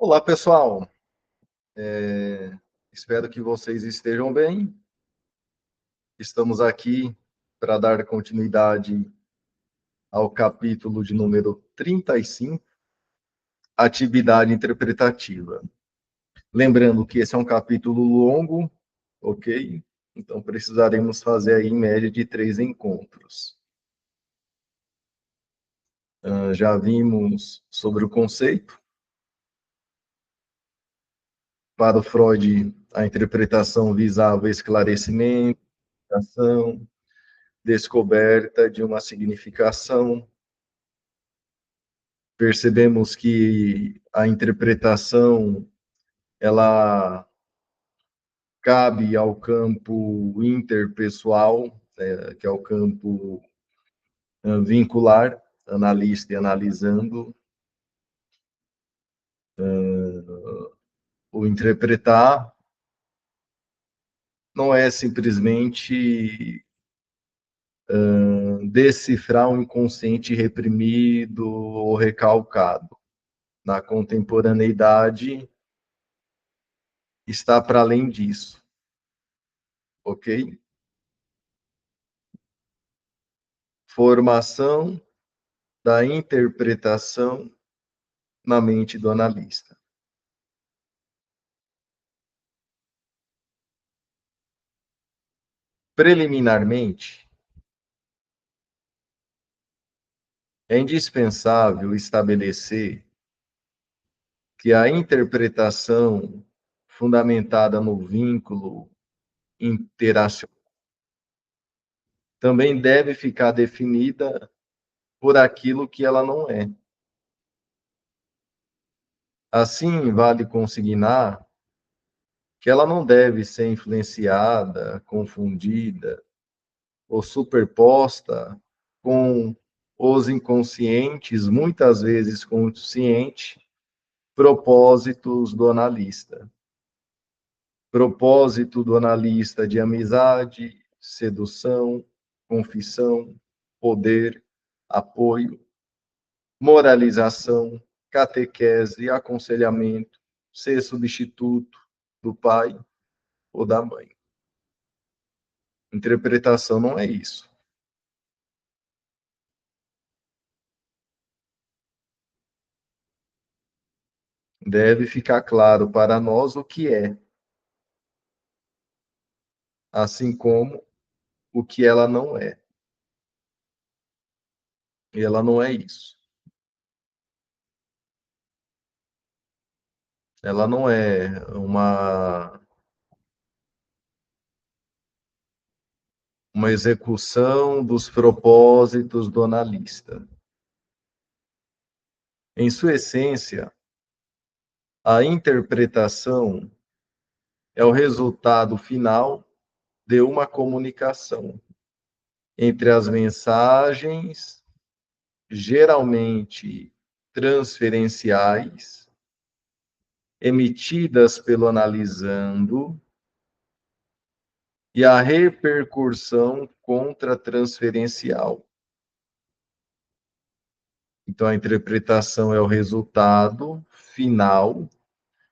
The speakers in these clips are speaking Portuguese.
Olá, pessoal. Espero que vocês estejam bem. Estamos aqui para dar continuidade ao capítulo de número 35, Atividade Interpretativa. Lembrando que esse é um capítulo longo, ok? Então, precisaremos fazer aí, em média, de 3 encontros. Já vimos sobre o conceito. Para o Freud, a interpretação visava esclarecimento, descoberta de uma significação. Percebemos que a interpretação ela cabe ao campo interpessoal, que é o campo vincular, analista e analisando. O interpretar não é simplesmente decifrar um inconsciente reprimido ou recalcado. Na contemporaneidade, está para além disso, ok? Formação da interpretação na mente do analista. Preliminarmente, é indispensável estabelecer que a interpretação fundamentada no vínculo interacional também deve ficar definida por aquilo que ela não é. Assim, vale consignar que ela não deve ser influenciada, confundida ou superposta com os inconscientes, muitas vezes consciente, propósitos do analista. Propósito do analista de amizade, sedução, confissão, poder, apoio, moralização, catequese, aconselhamento, ser substituto do pai ou da mãe. Interpretação não é isso. Deve ficar claro para nós o que é, assim como o que ela não é. E ela não é isso. Ela não é uma execução dos propósitos do analista. Em sua essência, a interpretação é o resultado final de uma comunicação entre as mensagens, geralmente transferenciais, emitidas pelo analisando, e a repercussão contratransferencial. Então, a interpretação é o resultado final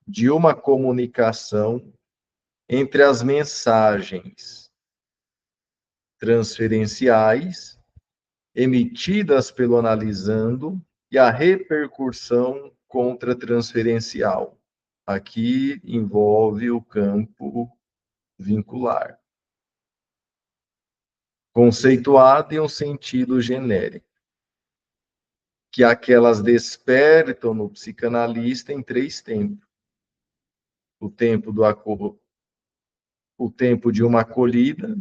de uma comunicação entre as mensagens transferenciais emitidas pelo analisando e a repercussão contratransferencial. Aqui envolve o campo vincular, conceituado em um sentido genérico, que aquelas despertam no psicanalista em 3 tempos. O tempo o tempo de uma acolhida,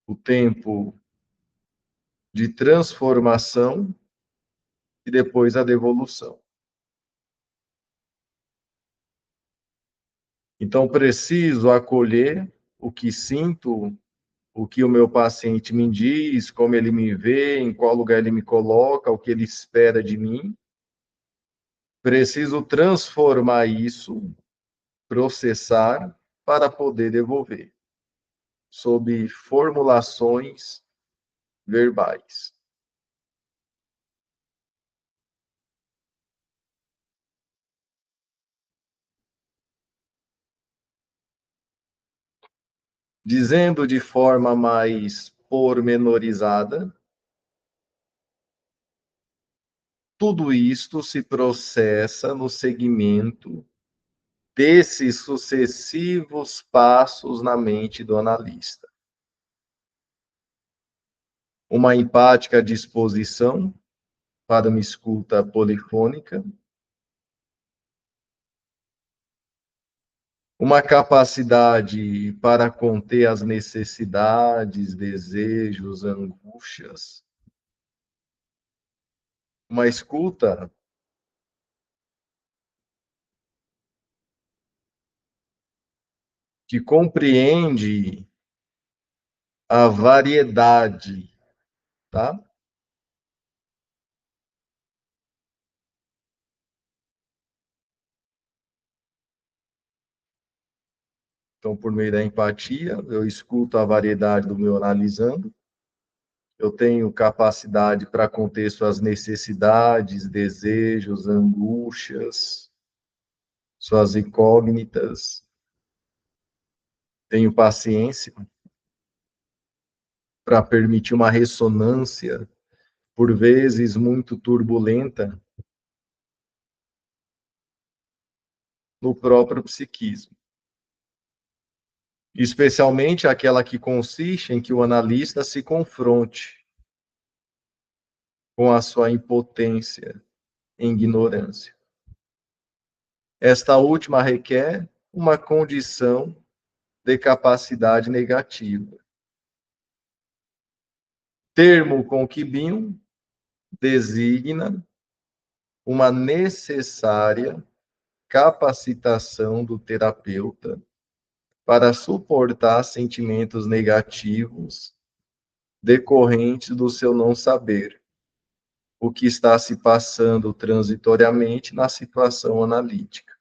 o tempo de transformação e depois a devolução. Então, preciso acolher o que sinto, o que o meu paciente me diz, como ele me vê, em qual lugar ele me coloca, o que ele espera de mim. Preciso transformar isso, processar, para poder devolver, sob formulações verbais. Dizendo de forma mais pormenorizada, tudo isto se processa no segmento desses sucessivos passos na mente do analista. Uma empática disposição para uma escuta polifônica, uma capacidade para conter as necessidades, desejos, angústias, uma escuta que compreende a variedade, tá? Então, por meio da empatia, eu escuto a variedade do meu analisando, eu tenho capacidade para conter suas necessidades, desejos, angústias, suas incógnitas, tenho paciência para permitir uma ressonância, por vezes muito turbulenta, no próprio psiquismo. Especialmente aquela que consiste em que o analista se confronte com a sua impotência e ignorância. Esta última requer uma condição de capacidade negativa. Termo conquibinho designa uma necessária capacitação do terapeuta para suportar sentimentos negativos decorrentes do seu não saber, o que está se passando transitoriamente na situação analítica.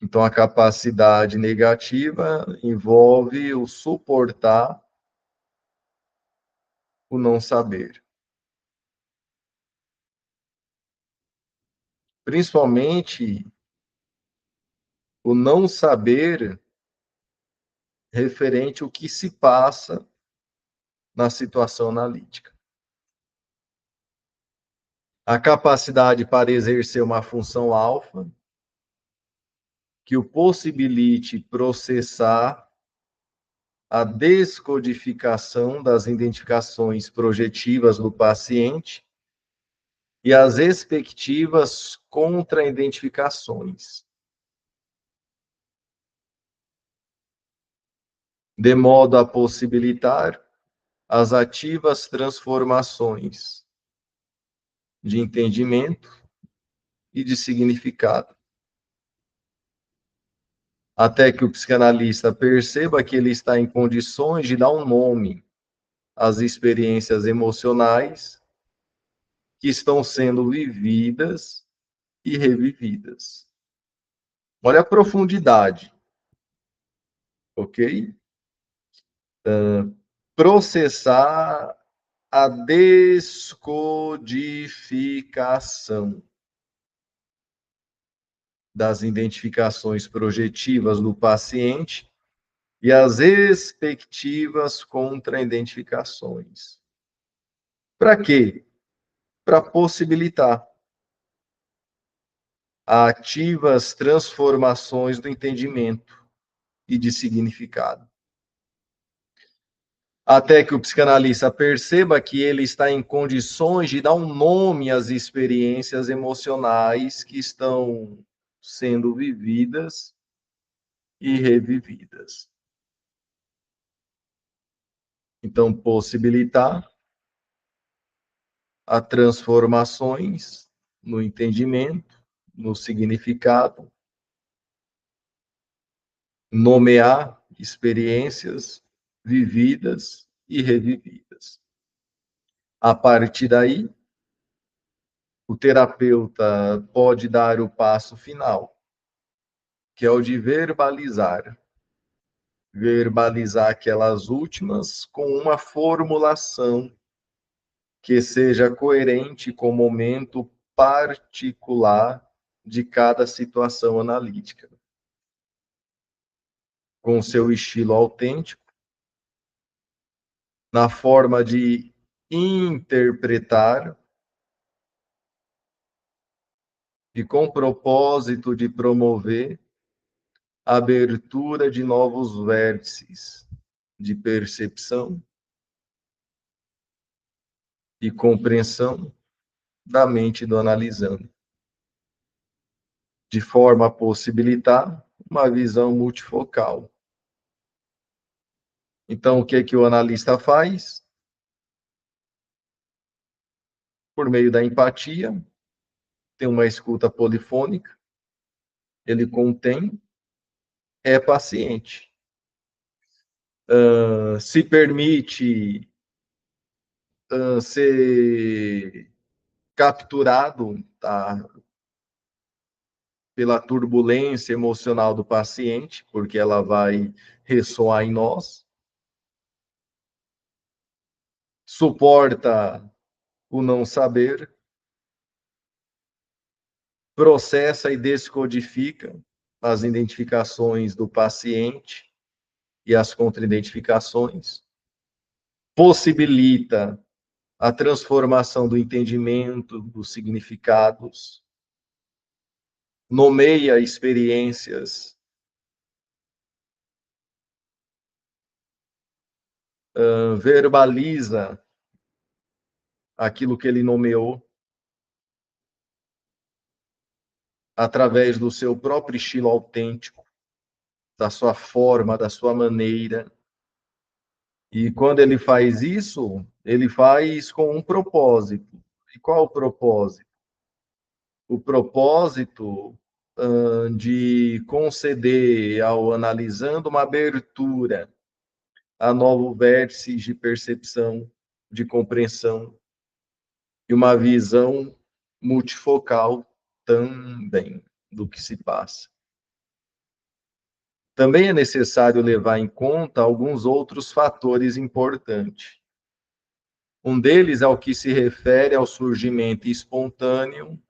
Então, a capacidade negativa envolve o suportar o não saber. Principalmente o não saber referente ao que se passa na situação analítica. A capacidade para exercer uma função alfa que o possibilite processar a descodificação das identificações projetivas do paciente e as respectivas contra-identificações, de modo a possibilitar as ativas transformações de entendimento e de significado, até que o psicanalista perceba que ele está em condições de dar um nome às experiências emocionais que estão sendo vividas e revividas. Olha a profundidade, ok? Processar a descodificação das identificações projetivas do paciente e as respectivas contra-identificações. Para quê? Para possibilitar ativas transformações do entendimento e de significado. Até que o psicanalista perceba que ele está em condições de dar um nome às experiências emocionais que estão sendo vividas e revividas. Então, possibilitar a transformações no entendimento, no significado, nomear experiências vividas e revividas. A partir daí, o terapeuta pode dar o passo final, que é o de verbalizar. Verbalizar aquelas últimas com uma formulação que seja coerente com o momento particular de cada situação analítica. com seu estilo autêntico, na forma de interpretar e com propósito de promover a abertura de novos vértices de percepção e compreensão da mente do analisando, de forma a possibilitar uma visão multifocal. Então, o que é que o analista faz? Por meio da empatia, tem uma escuta polifônica, ele contém, é paciente. Se permite ser capturado, tá, pela turbulência emocional do paciente, porque ela vai ressoar em nós. Suporta o não saber, processa e descodifica as identificações do paciente e as contraidentificações, possibilita a transformação do entendimento, dos significados, nomeia experiências, verbaliza aquilo que ele nomeou através do seu próprio estilo autêntico, da sua forma, da sua maneira. E quando ele faz isso, ele faz com um propósito. E qual o propósito? O propósito de conceder ao analisando uma abertura a novos vértices de percepção, de compreensão e uma visão multifocal também do que se passa. Também é necessário levar em conta alguns outros fatores importantes. Um deles é o que se refere ao surgimento espontâneo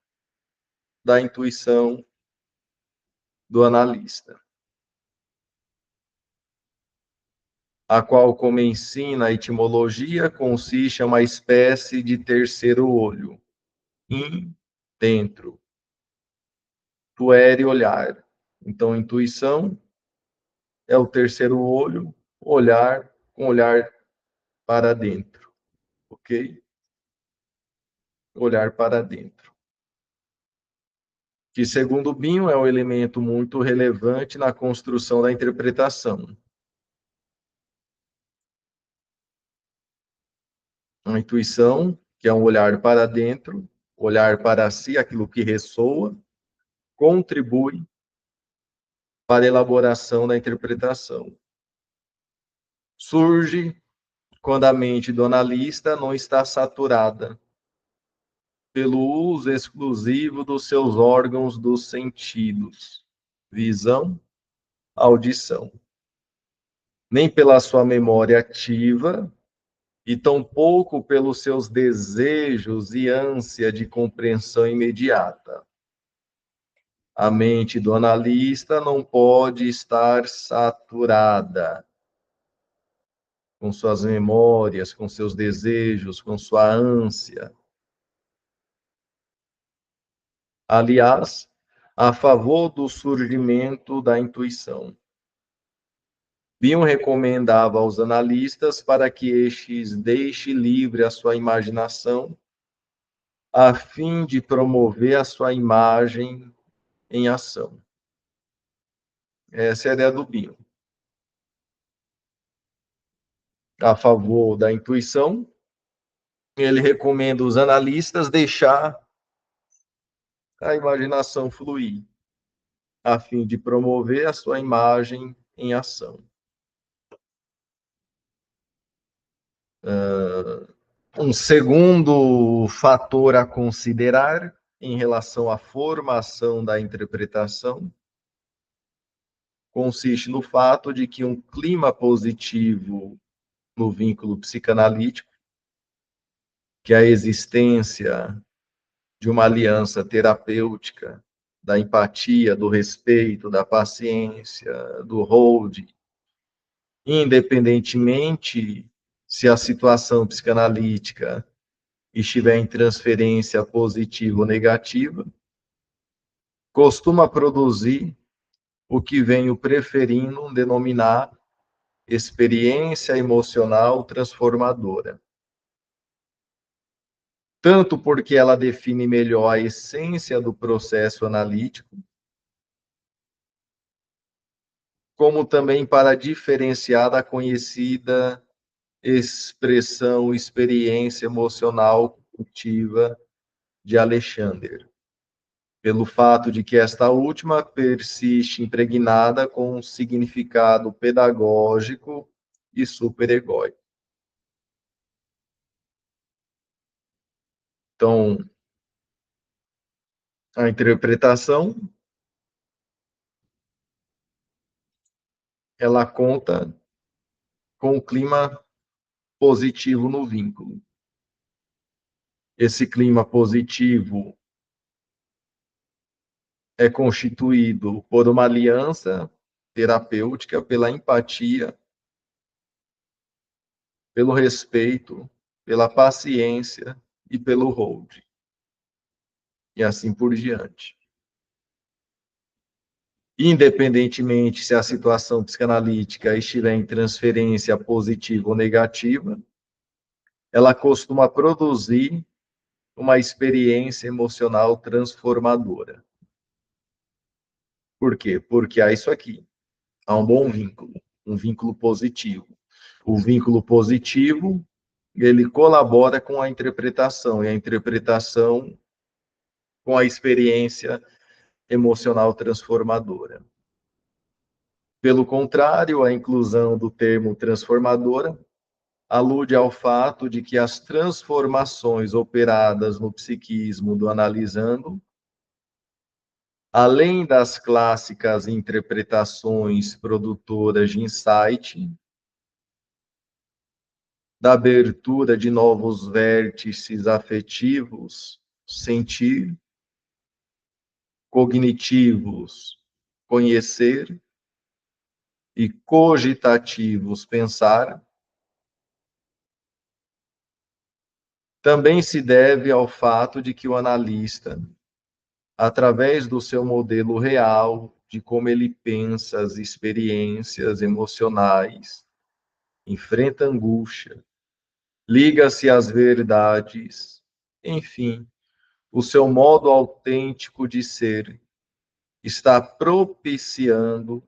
da intuição do analista, a qual, como ensina a etimologia, consiste em uma espécie de terceiro olho, in, dentro, tuere, olhar. Então, intuição é o terceiro olho, olhar, com olhar para dentro, ok? Olhar para dentro. Que, segundo Binho, é um elemento muito relevante na construção da interpretação. A intuição, que é um olhar para dentro, olhar para si, aquilo que ressoa, contribui para a elaboração da interpretação. Surge quando a mente do analista não está saturada pelo uso exclusivo dos seus órgãos dos sentidos, visão, audição, nem pela sua memória ativa e tampouco pelos seus desejos e ânsia de compreensão imediata. A mente do analista não pode estar saturada com suas memórias, com seus desejos, com sua ânsia. Aliás, a favor do surgimento da intuição. Bion recomendava aos analistas para que estes deixem livre a sua imaginação, a fim de promover a sua imagem em ação. Essa é a ideia do Bion. A favor da intuição, ele recomenda os analistas deixar a imaginação fluir, a fim de promover a sua imagem em ação. Um segundo fator a considerar em relação à formação da interpretação consiste no fato de que um clima positivo no vínculo psicanalítico, que é a existência de uma aliança terapêutica, da empatia, do respeito, da paciência, do hold, independentemente se a situação psicanalítica estiver em transferência positiva ou negativa, costuma produzir o que venho preferindo denominar experiência emocional transformadora. Tanto porque ela define melhor a essência do processo analítico, como também para diferenciar da conhecida expressão experiência emocional cognitiva de Alexander, pelo fato de que esta última persiste impregnada com um significado pedagógico e superegóico. Então, a interpretação, ela conta com o clima positivo no vínculo. Esse clima positivo é constituído por uma aliança terapêutica, pela empatia, pelo respeito, pela paciência e pelo hold. E assim por diante. Independentemente se a situação psicanalítica estiver em transferência positiva ou negativa, ela costuma produzir uma experiência emocional transformadora. Por quê? Porque há isso aqui, há um vínculo positivo. O vínculo positivo, ele colabora com a interpretação, e a interpretação com a experiência emocional transformadora. Pelo contrário, a inclusão do termo transformadora alude ao fato de que as transformações operadas no psiquismo do analisando, além das clássicas interpretações produtoras de insight, da abertura de novos vértices afetivos, sentir, cognitivos, conhecer, e cogitativos, pensar, também se deve ao fato de que o analista, através do seu modelo real, de como ele pensa as experiências emocionais, enfrenta angústia, liga-se às verdades, enfim, o seu modo autêntico de ser está propiciando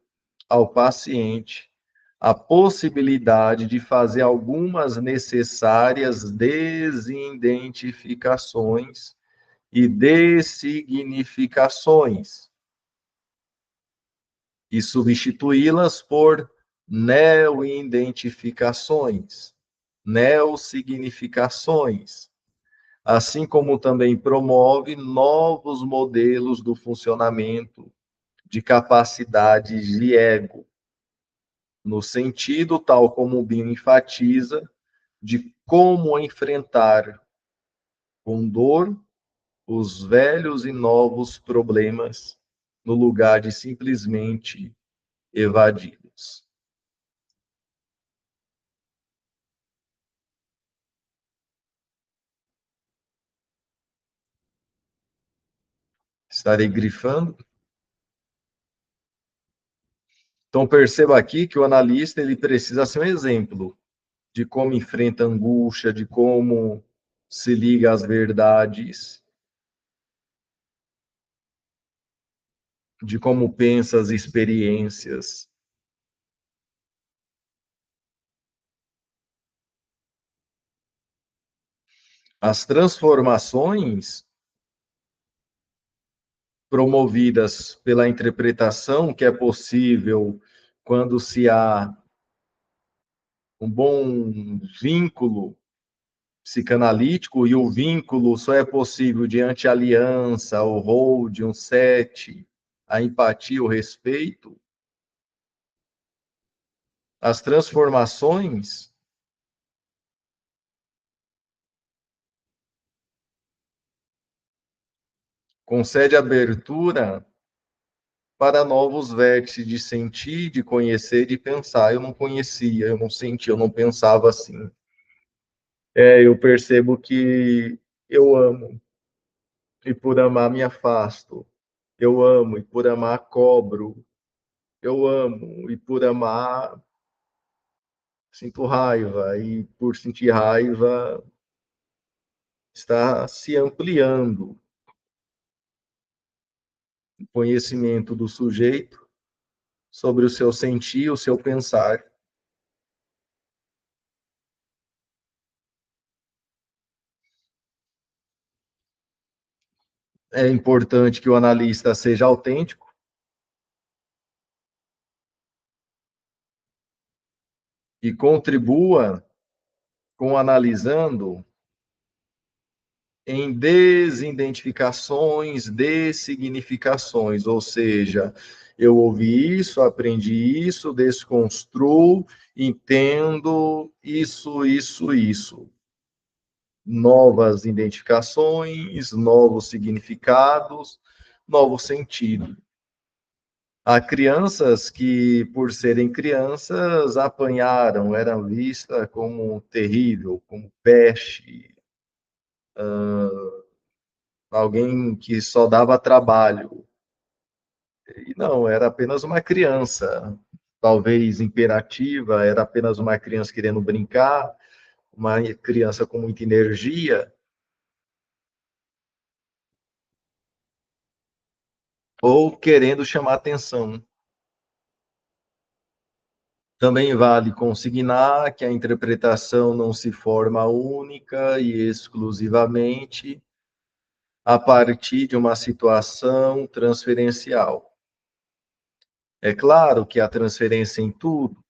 ao paciente a possibilidade de fazer algumas necessárias desidentificações e dessignificações, e substituí-las por neoidentificações, neossignificações, assim como também promove novos modelos do funcionamento de capacidades de ego, no sentido, tal como o Binho enfatiza, de como enfrentar com dor os velhos e novos problemas, no lugar de simplesmente evadi-los. Estarei grifando. Então, perceba aqui que o analista ele precisa ser um exemplo de como enfrenta a angústia, de como se liga às verdades, de como pensa as experiências. As transformações promovidas pela interpretação que é possível quando se há um bom vínculo psicanalítico, e o vínculo só é possível diante a aliança, o hold, um set, a empatia, o respeito. As transformações concede abertura para novos vértices de sentir, de conhecer, de pensar. Eu não conhecia, eu não sentia, eu não pensava assim. Eu percebo que eu amo, e por amar me afasto. Eu amo, e por amar cobro. Eu amo, e por amar sinto raiva, e por sentir raiva está se ampliando o conhecimento do sujeito sobre o seu sentir, o seu pensar. É importante que o analista seja autêntico e contribua com analisando em desidentificações, dessignificações, ou seja, eu ouvi isso, aprendi isso, desconstruo, entendo isso. Novas identificações, novos significados, novo sentido. Há crianças que, por serem crianças, apanharam, eram vistas como terrível, como peste, alguém que só dava trabalho. E não, era apenas uma criança, talvez imperativa, era apenas uma criança querendo brincar, uma criança com muita energia, ou querendo chamar atenção. Também vale consignar que a interpretação não se forma única e exclusivamente a partir de uma situação transferencial. É claro que há transferência em tudo,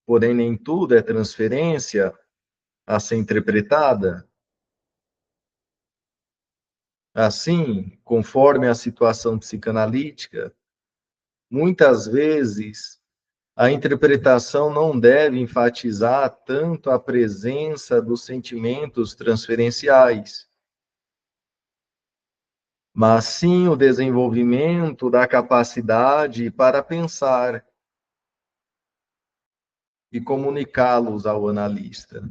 porém nem tudo é transferência a ser interpretada. Assim, conforme a situação psicanalítica, muitas vezes a interpretação não deve enfatizar tanto a presença dos sentimentos transferenciais, mas sim o desenvolvimento da capacidade para pensar e comunicá-los ao analista.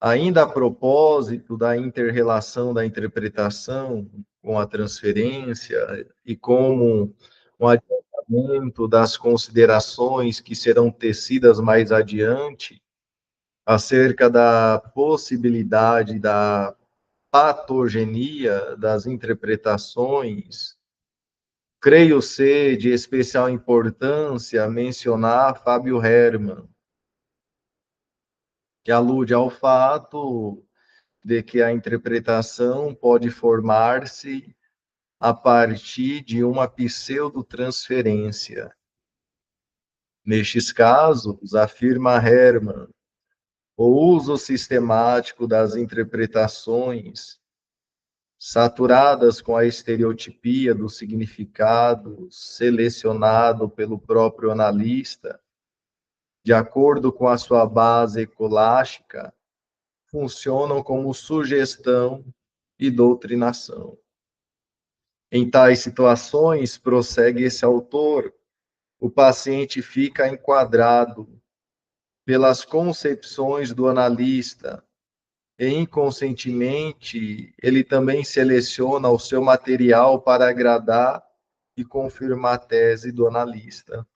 Ainda a propósito da inter-relação da interpretação com a transferência e como um adiantamento das considerações que serão tecidas mais adiante acerca da possibilidade da patogenia das interpretações, creio ser de especial importância mencionar Fábio Herrmann, que alude ao fato de que a interpretação pode formar-se a partir de uma pseudotransferência. Nestes casos, afirma Herrmann, o uso sistemático das interpretações, saturadas com a estereotipia do significado selecionado pelo próprio analista, de acordo com a sua base ecolástica, funcionam como sugestão e doutrinação. Em tais situações, prossegue esse autor, o paciente fica enquadrado pelas concepções do analista e, inconscientemente, ele também seleciona o seu material para agradar e confirmar a tese do analista.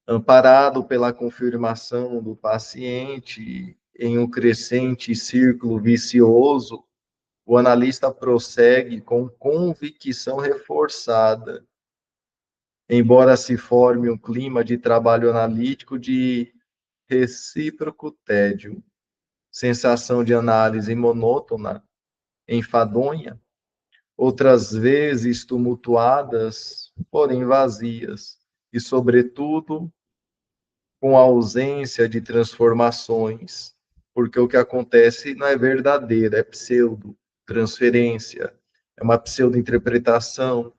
Amparado pela confirmação do paciente em um crescente círculo vicioso, o analista prossegue com convicção reforçada, embora se forme um clima de trabalho analítico de recíproco tédio, sensação de análise monótona, enfadonha, outras vezes tumultuadas, porém vazias, e, sobretudo, com a ausência de transformações, porque o que acontece não é verdadeiro, é pseudo, transferência, é uma pseudo-interpretação.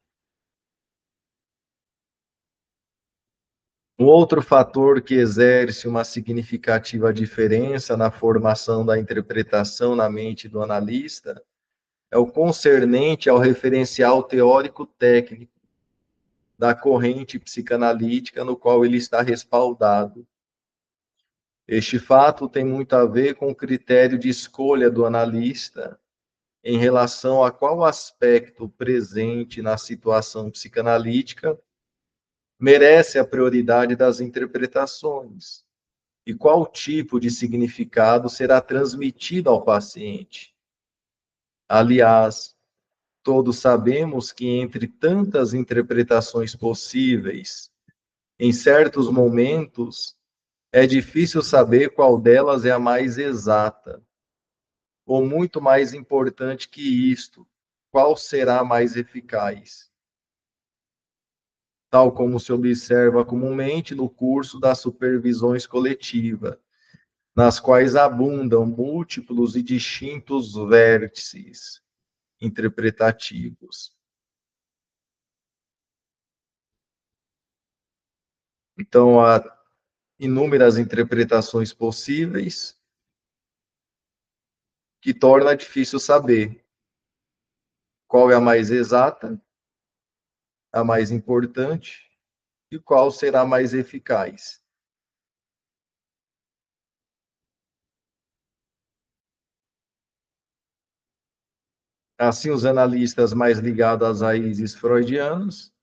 Um outro fator que exerce uma significativa diferença na formação da interpretação na mente do analista é o concernente ao referencial teórico-técnico da corrente psicanalítica no qual ele está respaldado. Este fato tem muito a ver com o critério de escolha do analista em relação a qual aspecto presente na situação psicanalítica merece a prioridade das interpretações e qual tipo de significado será transmitido ao paciente. Aliás, todos sabemos que entre tantas interpretações possíveis, em certos momentos, é difícil saber qual delas é a mais exata, ou muito mais importante que isto, qual será mais eficaz, tal como se observa comumente no curso das supervisões coletivas, nas quais abundam múltiplos e distintos vértices interpretativos. Então, há inúmeras interpretações possíveis que torna difícil saber qual é a mais exata, a mais importante e qual será mais eficaz. Assim, os analistas mais ligados às raízes freudianas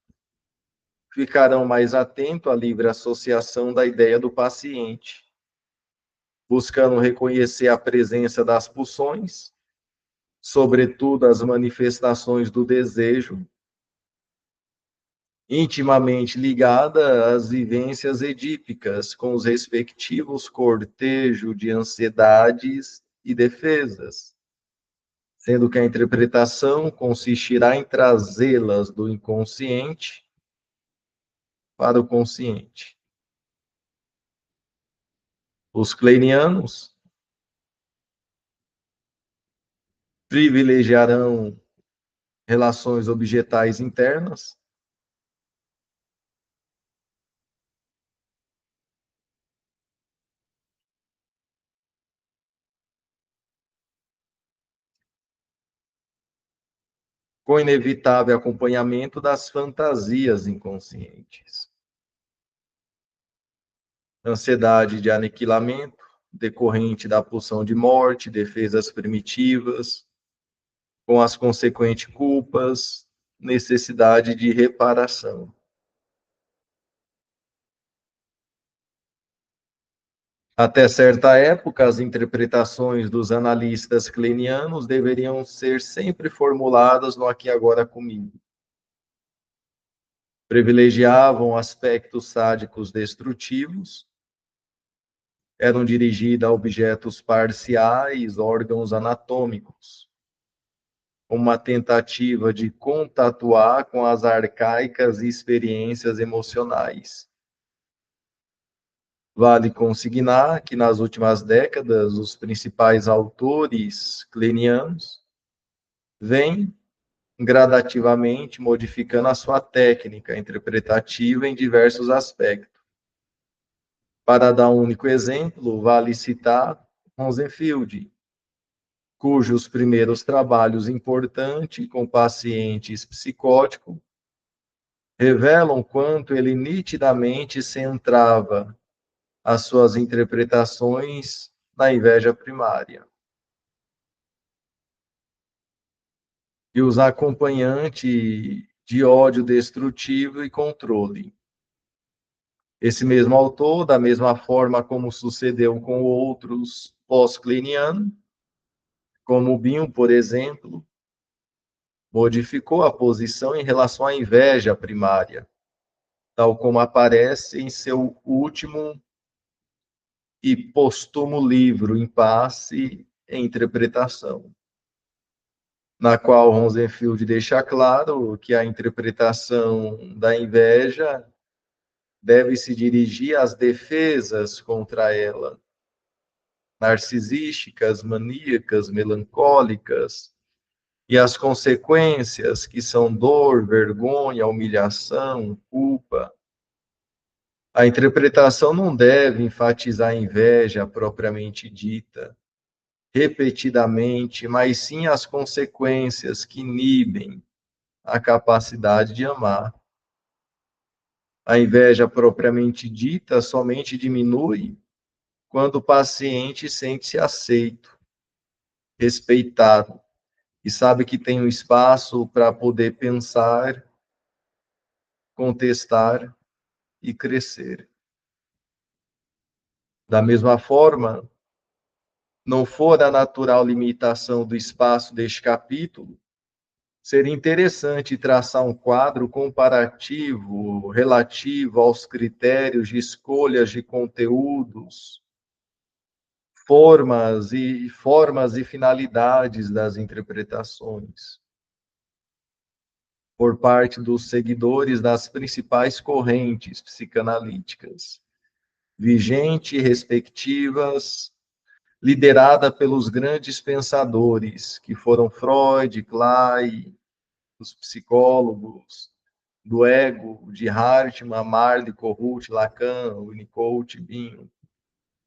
ficarão mais atentos à livre associação da ideia do paciente, buscando reconhecer a presença das pulsões, sobretudo as manifestações do desejo, intimamente ligada às vivências edípicas, com os respectivos cortejos de ansiedades e defesas, sendo que a interpretação consistirá em trazê-las do inconsciente para o consciente. Os kleinianos privilegiarão relações objetais internas, com inevitável acompanhamento das fantasias inconscientes. Ansiedade de aniquilamento, decorrente da pulsão de morte, defesas primitivas, com as consequentes culpas, necessidade de reparação. Até certa época, as interpretações dos analistas kleinianos deveriam ser sempre formuladas no aqui e agora comigo. Privilegiavam aspectos sádicos destrutivos, eram dirigidas a objetos parciais, órgãos anatômicos, uma tentativa de contatuar com as arcaicas experiências emocionais. Vale consignar que nas últimas décadas os principais autores kleinianos vêm gradativamente modificando a sua técnica interpretativa em diversos aspectos. Para dar um único exemplo, vale citar Rosenfield, cujos primeiros trabalhos importantes com pacientes psicóticos revelam quanto ele nitidamente centrava as suas interpretações na inveja primária. E os acompanhantes de ódio destrutivo e controle. Esse mesmo autor, da mesma forma como sucedeu com outros pós-kleinianos, como Bion, por exemplo, modificou a posição em relação à inveja primária, tal como aparece em seu último e póstumo livro, Impasse e Interpretação, na qual Rosenfield deixa claro que a interpretação da inveja deve se dirigir às defesas contra ela, narcisísticas, maníacas, melancólicas, e as consequências, que são dor, vergonha, humilhação, culpa. A interpretação não deve enfatizar a inveja propriamente dita, repetidamente, mas sim as consequências que inibem a capacidade de amar. A inveja propriamente dita somente diminui quando o paciente sente-se aceito, respeitado e sabe que tem um espaço para poder pensar, contestar e crescer. Da mesma forma, não for a natural limitação do espaço deste capítulo, seria interessante traçar um quadro comparativo relativo aos critérios de escolhas de conteúdos, formas e finalidades das interpretações por parte dos seguidores das principais correntes psicanalíticas, vigente e respectivas, liderada pelos grandes pensadores que foram Freud, Clay, os psicólogos do ego, de Hartmann, Marley, Kohut, Lacan, Winnicott, Binho.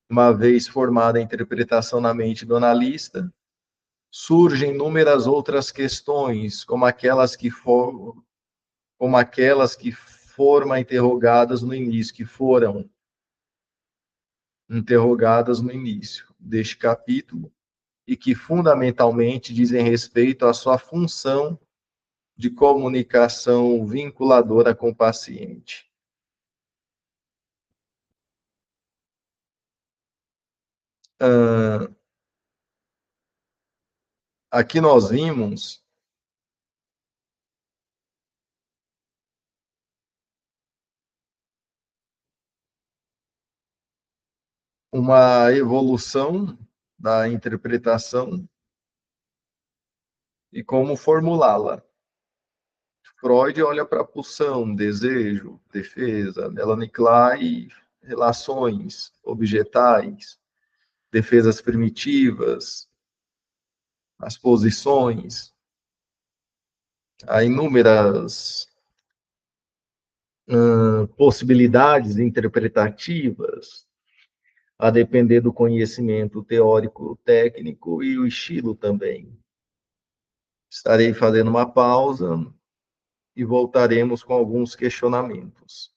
Uma vez formada a interpretação na mente do analista, surgem inúmeras outras questões, como aquelas que foram interrogadas no início, que foram interrogadas no início deste capítulo, e que fundamentalmente dizem respeito à sua função de comunicação vinculadora com o paciente. Aqui nós vimos uma evolução da interpretação e como formulá-la. Freud olha para a pulsão, desejo, defesa, Melanie Klein, relações objetais, defesas primitivas, as posições, há inúmeras possibilidades interpretativas, a depender do conhecimento teórico, técnico e o estilo também. Estarei fazendo uma pausa e voltaremos com alguns questionamentos.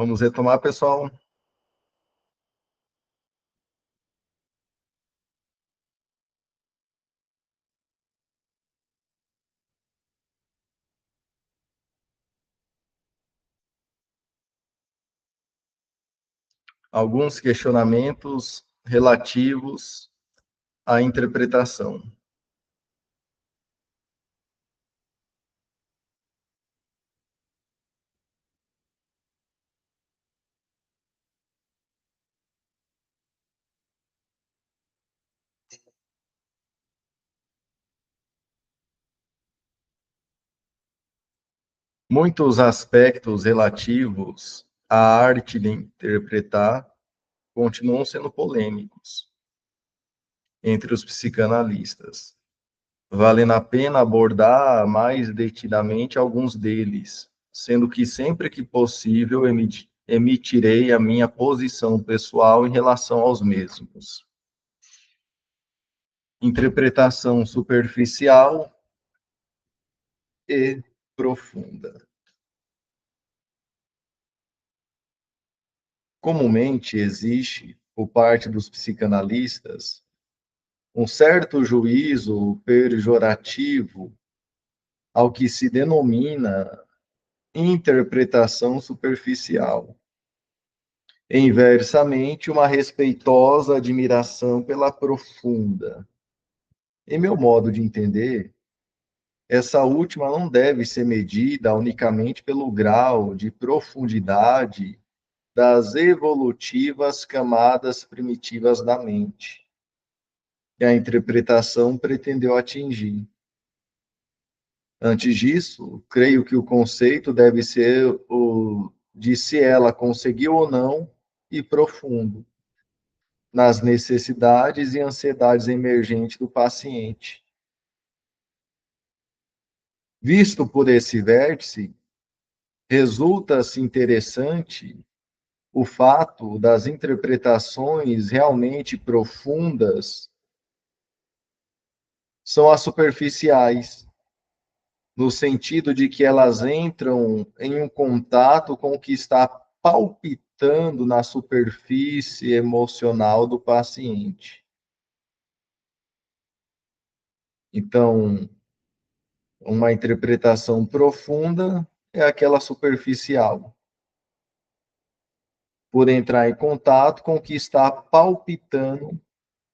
Vamos retomar, pessoal. Alguns questionamentos relativos à interpretação. Muitos aspectos relativos à arte de interpretar continuam sendo polêmicos entre os psicanalistas, valendo a pena abordar mais detidamente alguns deles, sendo que sempre que possível emitirei a minha posição pessoal em relação aos mesmos. Interpretação superficial e profunda. Comumente existe, por parte dos psicanalistas, um certo juízo pejorativo ao que se denomina interpretação superficial. E, inversamente, uma respeitosa admiração pela profunda. Em meu modo de entender, essa última não deve ser medida unicamente pelo grau de profundidade das evolutivas camadas primitivas da mente, que a interpretação pretendeu atingir. Antes disso, creio que o conceito deve ser o de se ela conseguiu ou não ir profundo nas necessidades e ansiedades emergentes do paciente. Visto por esse vértice, resulta-se interessante o fato das interpretações realmente profundas são as superficiais, no sentido de que elas entram em um contato com o que está palpitando na superfície emocional do paciente. Então, uma interpretação profunda é aquela superficial, por entrar em contato com o que está palpitando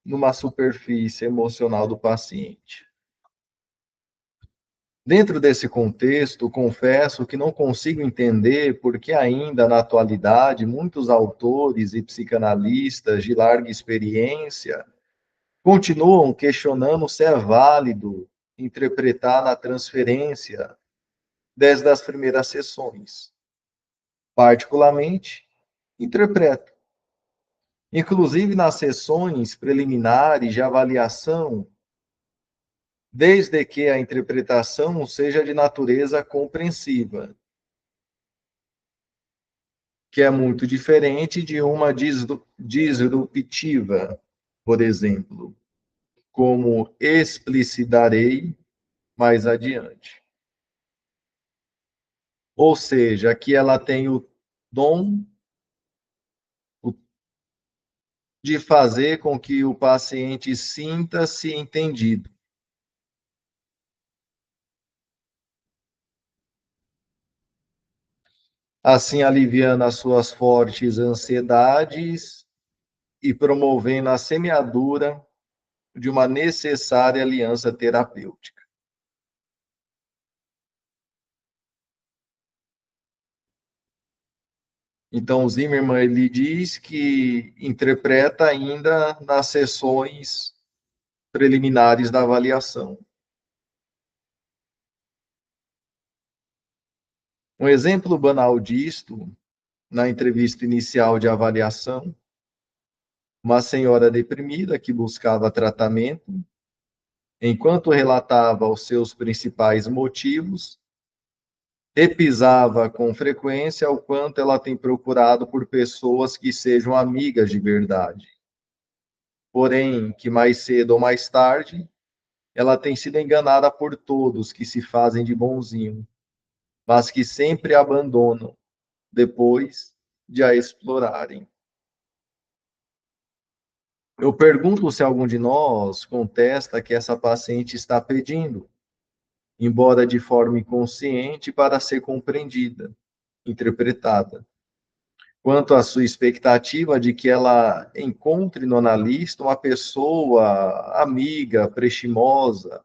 numa superfície emocional do paciente. Dentro desse contexto, confesso que não consigo entender por que ainda na atualidade muitos autores e psicanalistas de larga experiência continuam questionando se é válido interpretar na transferência desde as primeiras sessões. Particularmente, interpreto. Inclusive nas sessões preliminares de avaliação, desde que a interpretação seja de natureza compreensiva, que é muito diferente de uma disruptiva, por exemplo, como explicitarei mais adiante. Ou seja, que ela tem o dom de fazer com que o paciente sinta-se entendido. Assim, aliviando as suas fortes ansiedades e promovendo a semeadura de uma necessária aliança terapêutica. Então, Zimmermann ele diz que interpreta ainda nas sessões preliminares da avaliação. Um exemplo banal disto, na entrevista inicial de avaliação, uma senhora deprimida que buscava tratamento, enquanto relatava os seus principais motivos, repisava com frequência o quanto ela tem procurado por pessoas que sejam amigas de verdade. Porém, que mais cedo ou mais tarde, ela tem sido enganada por todos que se fazem de bonzinho, mas que sempre abandonam depois de a explorarem. Eu pergunto se algum de nós contesta que essa paciente está pedindo, embora de forma inconsciente, para ser compreendida, interpretada. Quanto à sua expectativa de que ela encontre no analista uma pessoa amiga, prestimosa,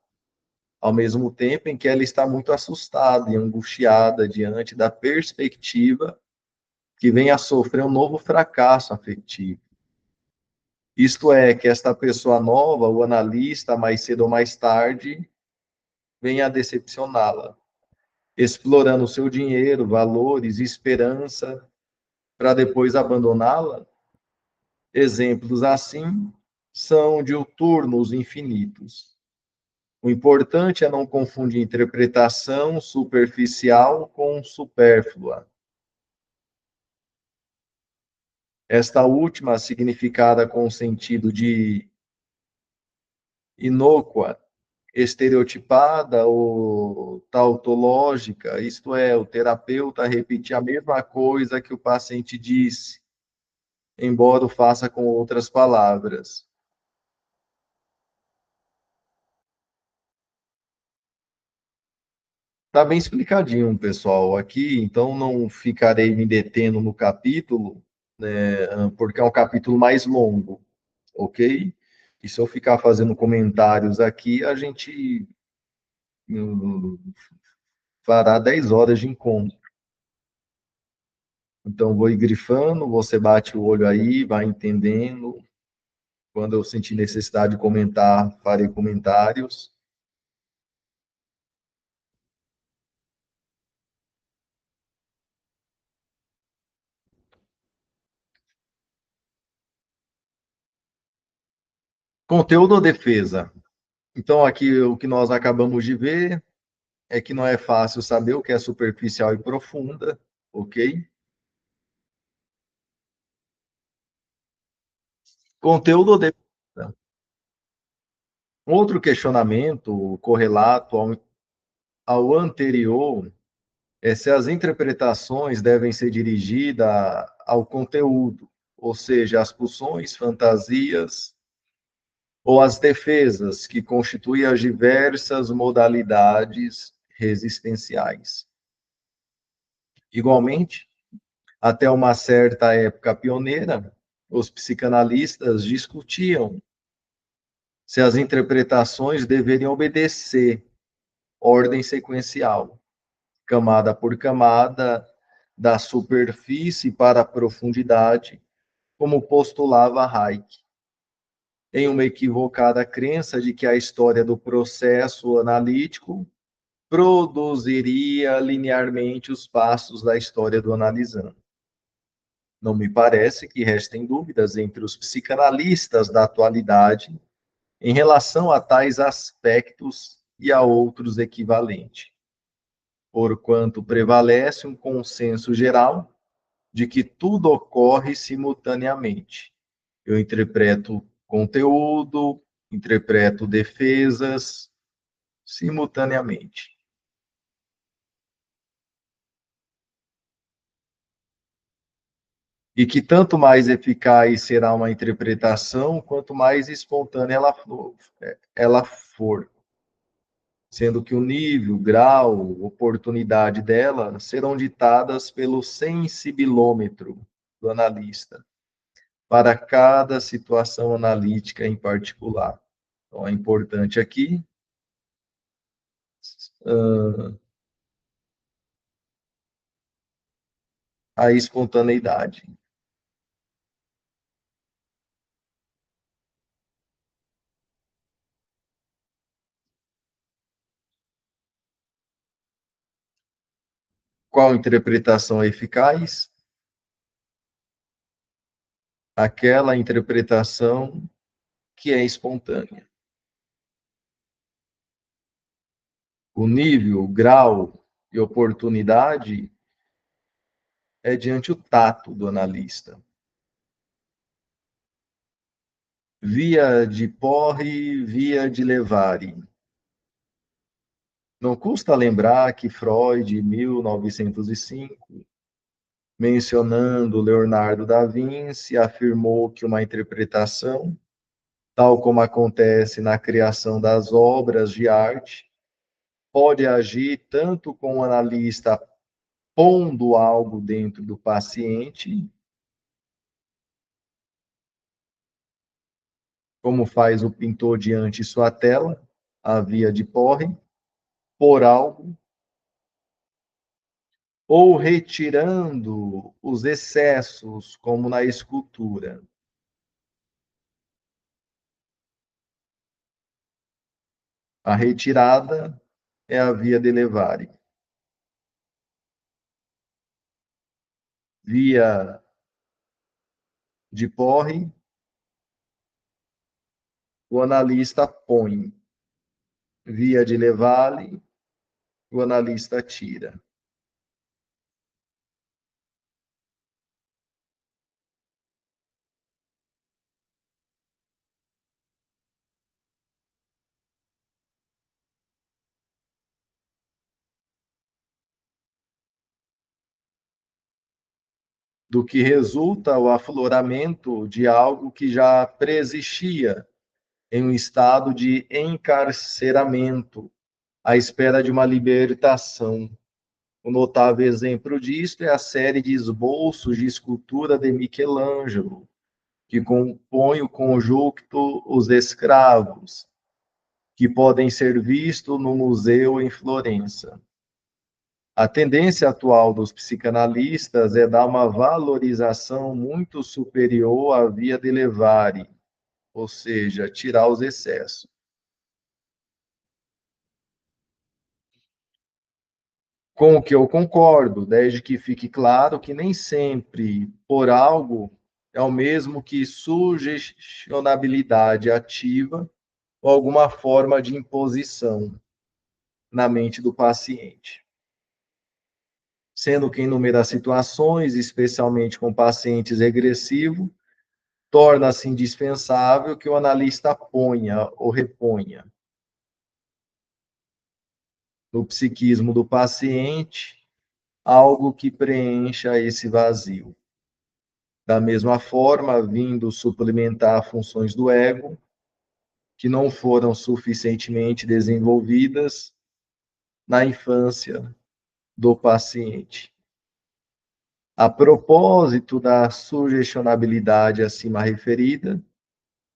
ao mesmo tempo em que ela está muito assustada e angustiada diante da perspectiva que venha a sofrer um novo fracasso afetivo. Isto é, que esta pessoa nova, o analista, mais cedo ou mais tarde, venha a decepcioná-la, explorando o seu dinheiro, valores, esperança, para depois abandoná-la. Exemplos assim são diuturnos infinitos. O importante é não confundir interpretação superficial com supérflua. Esta última, significada com o sentido de inócua, estereotipada ou tautológica, isto é, o terapeuta repetir a mesma coisa que o paciente disse, embora o faça com outras palavras. Está bem explicadinho, pessoal, aqui, então não ficarei me detendo no capítulo, né, porque é um capítulo mais longo, ok? E se eu ficar fazendo comentários aqui, a gente hum, fará 10 horas de encontro. Então, vou ir grifando, você bate o olho aí, vai entendendo. Quando eu sentir necessidade de comentar, farei comentários. Conteúdo ou defesa? Então, aqui o que nós acabamos de ver é que não é fácil saber o que é superficial e profunda, ok? Conteúdo ou defesa? Outro questionamento correlato ao anterior é se as interpretações devem ser dirigidas ao conteúdo, ou seja, as pulsões, fantasias ou as defesas, que constituem as diversas modalidades resistenciais. Igualmente, até uma certa época pioneira, os psicanalistas discutiam se as interpretações deveriam obedecer ordem sequencial, camada por camada, da superfície para a profundidade, como postulava Hayek, em uma equivocada crença de que a história do processo analítico produziria linearmente os passos da história do analisando. Não me parece que restem dúvidas entre os psicanalistas da atualidade em relação a tais aspectos e a outros equivalentes, porquanto prevalece um consenso geral de que tudo ocorre simultaneamente. Eu interpreto conteúdo, interpreto defesas simultaneamente. E que tanto mais eficaz será uma interpretação, quanto mais espontânea ela for, sendo que o nível, grau, oportunidade dela serão ditadas pelo sensibilômetro do analista, para cada situação analítica em particular. Então, é importante aqui a espontaneidade. Qual interpretação é eficaz? Aquela interpretação que é espontânea. O nível, grau e oportunidade é diante o tato do analista. Via de porre, via de levare. Não custa lembrar que Freud, em 1905, mencionando Leonardo da Vinci, afirmou que uma interpretação, tal como acontece na criação das obras de arte, pode agir tanto com o analista pondo algo dentro do paciente, como faz o pintor diante sua tela, a via de Porre, por algo, ou retirando os excessos, como na escultura. A retirada é a via de levare. Via de Porre, o analista põe. Via de levare, o analista tira. Do que resulta o afloramento de algo que já preexistia em um estado de encarceramento, à espera de uma libertação. Um notável exemplo disto é a série de esboços de escultura de Michelangelo, que compõe o conjunto Os Escravos, que podem ser vistos no museu em Florença. A tendência atual dos psicanalistas é dar uma valorização muito superior à via de levare, ou seja, tirar os excessos. Com o que eu concordo, desde que fique claro que nem sempre por algo é o mesmo que sugestionabilidade ativa ou alguma forma de imposição na mente do paciente. Sendo que em inúmeras situações, especialmente com pacientes regressivos, torna-se indispensável que o analista ponha ou reponha no psiquismo do paciente algo que preencha esse vazio. Da mesma forma, vindo suplementar funções do ego que não foram suficientemente desenvolvidas na infância do paciente. A propósito da sugestionabilidade acima referida,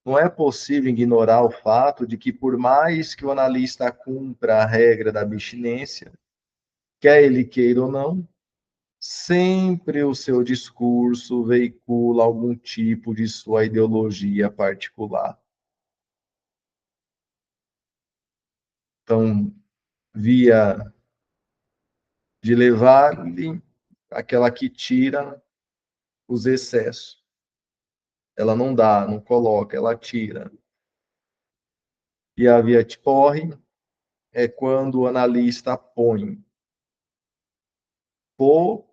não é possível ignorar o fato de que, por mais que o analista cumpra a regra da abstinência, quer ele queira ou não, sempre o seu discurso veicula algum tipo de sua ideologia particular. Então, via de levar-lhe aquela que tira os excessos. Ela não dá, não coloca, ela tira. E a via de porre é quando o analista põe. Pôr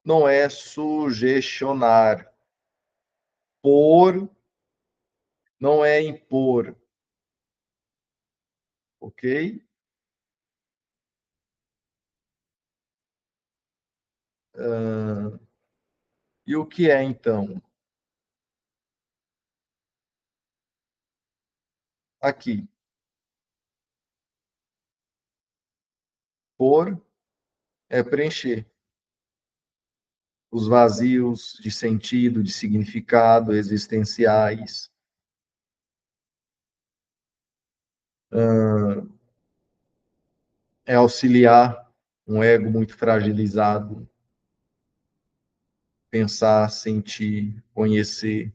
não é sugestionar. Por não é impor. Ok? Uh, e o que é, então? Aqui. Por é preencher os vazios de sentido, de significado existenciais. Uh, é auxiliar um ego muito fragilizado, pensar, sentir, conhecer.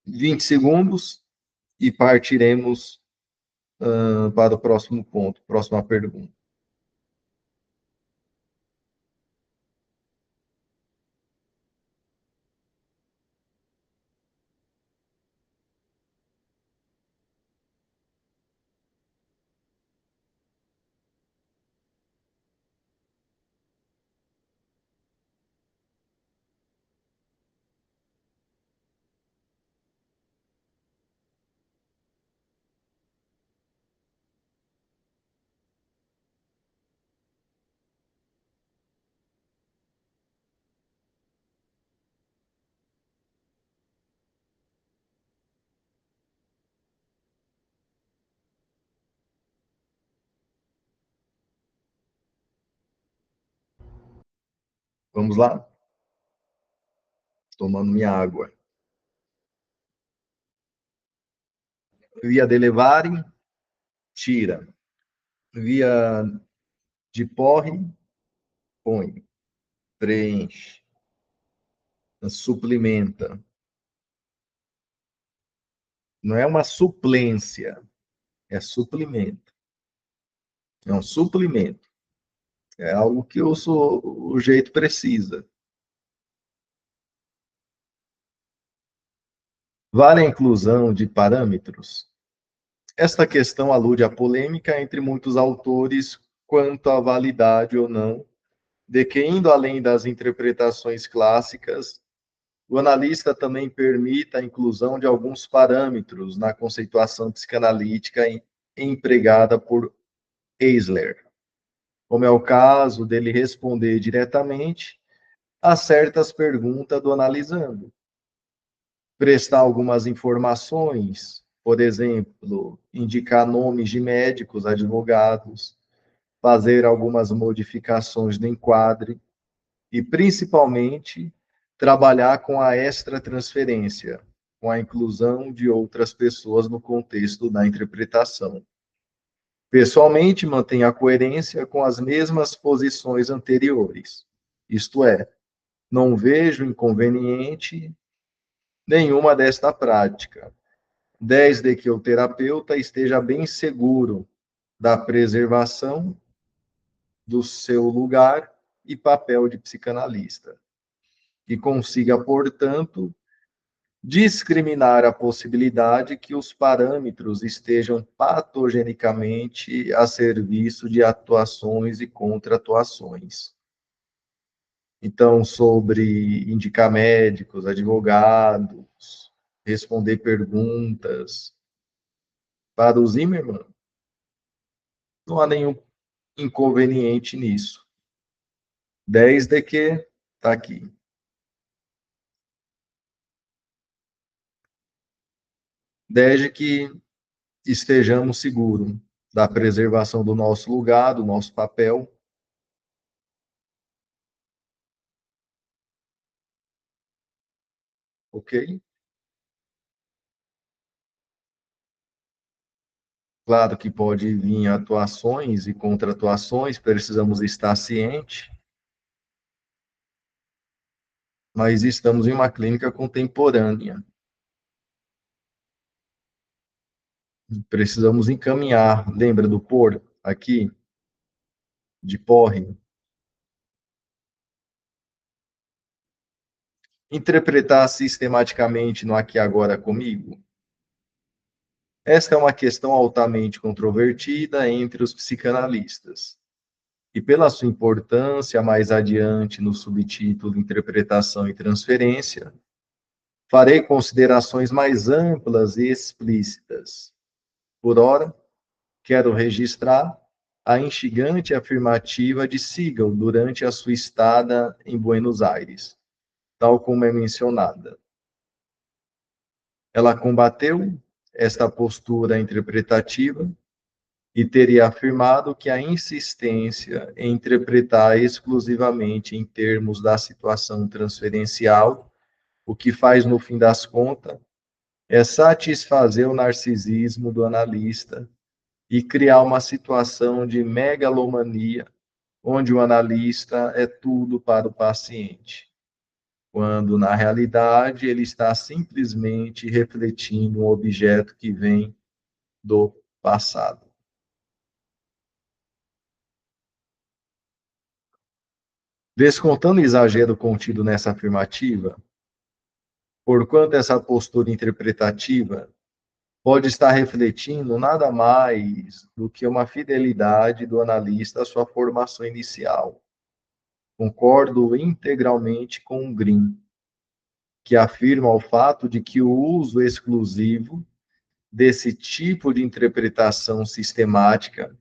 20 segundos e partiremos para o próximo ponto, próxima pergunta. Vamos lá? Tomando minha água. Via de levare, tira. Via de porre, põe. Preenche. Suplementa. Não é uma suplência, é suplemento. É um suplemento. É algo que o jeito precisa. Vale a inclusão de parâmetros? Esta questão alude à polêmica entre muitos autores quanto à validade ou não de que, indo além das interpretações clássicas, o analista também permita a inclusão de alguns parâmetros na conceituação psicanalítica empregada por Eisler, como é o caso dele responder diretamente a certas perguntas do analisando, prestar algumas informações, por exemplo, indicar nomes de médicos, advogados, fazer algumas modificações no enquadre e, principalmente, trabalhar com a extratransferência, com a inclusão de outras pessoas no contexto da interpretação. Pessoalmente, mantenho a coerência com as mesmas posições anteriores, isto é, não vejo inconveniente nenhuma desta prática, desde que o terapeuta esteja bem seguro da preservação do seu lugar e papel de psicanalista, e consiga, portanto, discriminar a possibilidade que os parâmetros estejam patogenicamente a serviço de atuações e contra-atuações. Então, sobre indicar médicos, advogados, responder perguntas, para o Zimmermann, não há nenhum inconveniente nisso, desde que, está aqui, desde que estejamos seguros da preservação do nosso lugar, do nosso papel, ok? Claro que pode vir atuações e contra-atuações, precisamos estar cientes, mas estamos em uma clínica contemporânea. Precisamos encaminhar, lembra do por aqui, de porre? Interpretar sistematicamente no aqui e agora comigo? Esta é uma questão altamente controvertida entre os psicanalistas. E pela sua importância mais adiante no subtítulo Interpretação e Transferência, farei considerações mais amplas e explícitas. Por ora, quero registrar a instigante afirmativa de Siegel durante a sua estada em Buenos Aires, tal como é mencionada. Ela combateu esta postura interpretativa e teria afirmado que a insistência em interpretar exclusivamente em termos da situação transferencial, o que faz, no fim das contas, é satisfazer o narcisismo do analista e criar uma situação de megalomania, onde o analista é tudo para o paciente, quando, na realidade, ele está simplesmente refletindo um objeto que vem do passado. Descontando o exagero contido nessa afirmativa, porquanto essa postura interpretativa pode estar refletindo nada mais do que uma fidelidade do analista à sua formação inicial. Concordo integralmente com o Green, que afirma o fato de que o uso exclusivo desse tipo de interpretação sistemática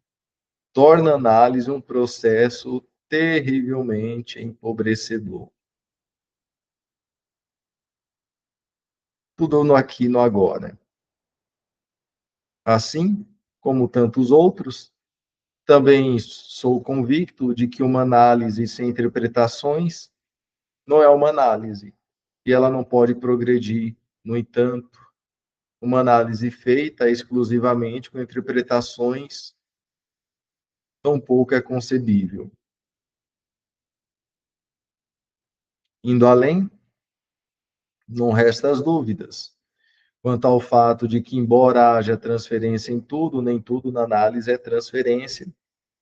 torna a análise um processo terrivelmente empobrecedor. Tudo no aqui e no agora. Assim como tantos outros, também sou convicto de que uma análise sem interpretações não é uma análise, e ela não pode progredir. No entanto, uma análise feita exclusivamente com interpretações tampouco é concebível. Indo além, não resta as dúvidas quanto ao fato de que, embora haja transferência em tudo, nem tudo na análise é transferência,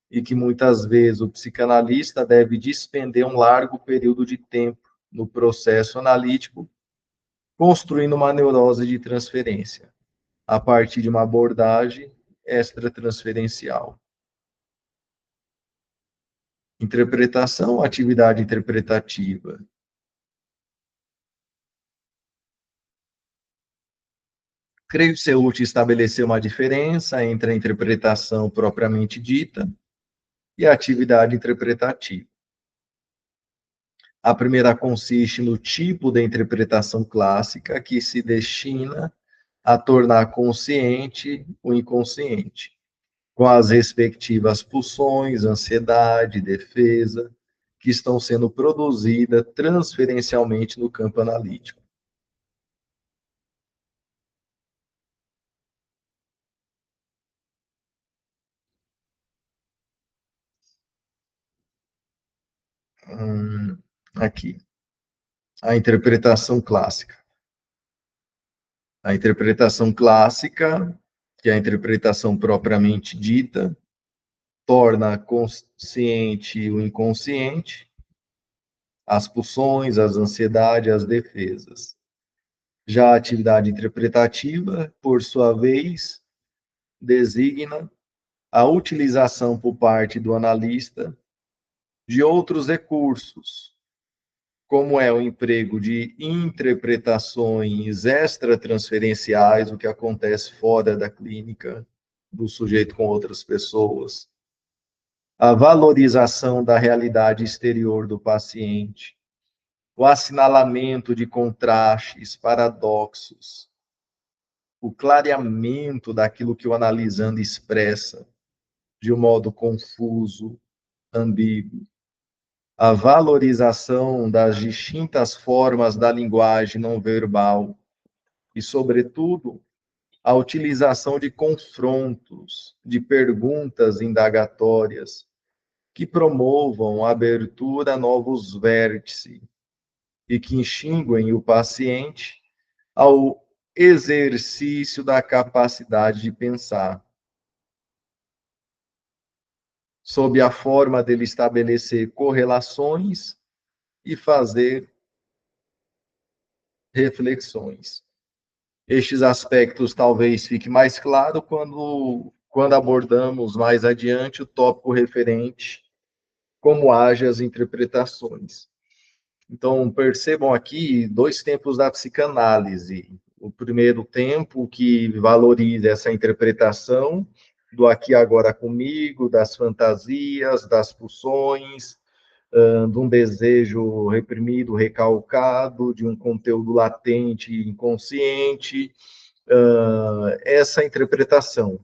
e que muitas vezes o psicanalista deve despender um largo período de tempo no processo analítico, construindo uma neurose de transferência, a partir de uma abordagem extratransferencial. Interpretação, atividade interpretativa. Creio ser útil estabelecer uma diferença entre a interpretação propriamente dita e a atividade interpretativa. A primeira consiste no tipo de interpretação clássica que se destina a tornar consciente o inconsciente, com as respectivas pulsões, ansiedade, defesa, que estão sendo produzidas transferencialmente no campo analítico. Aqui, a interpretação clássica. A interpretação clássica, que é a interpretação propriamente dita, torna consciente o inconsciente, as pulsões, as ansiedades, as defesas. Já a atividade interpretativa, por sua vez, designa a utilização por parte do analista de outros recursos, como é o emprego de interpretações extratransferenciais, o que acontece fora da clínica do sujeito com outras pessoas, a valorização da realidade exterior do paciente, o assinalamento de contrastes, paradoxos, o clareamento daquilo que o analisando expressa de um modo confuso, ambíguo, a valorização das distintas formas da linguagem não verbal e, sobretudo, a utilização de confrontos, de perguntas indagatórias que promovam a abertura a novos vértices e que extinguem o paciente ao exercício da capacidade de pensar, sob a forma dele estabelecer correlações e fazer reflexões. Estes aspectos talvez fique mais claro quando abordamos mais adiante o tópico referente como age as interpretações. Então, percebam aqui dois tempos da psicanálise. O primeiro tempo, que valoriza essa interpretação do aqui agora comigo, das fantasias, das pulsões, de um desejo reprimido, recalcado, de um conteúdo latente, inconsciente. Essa interpretação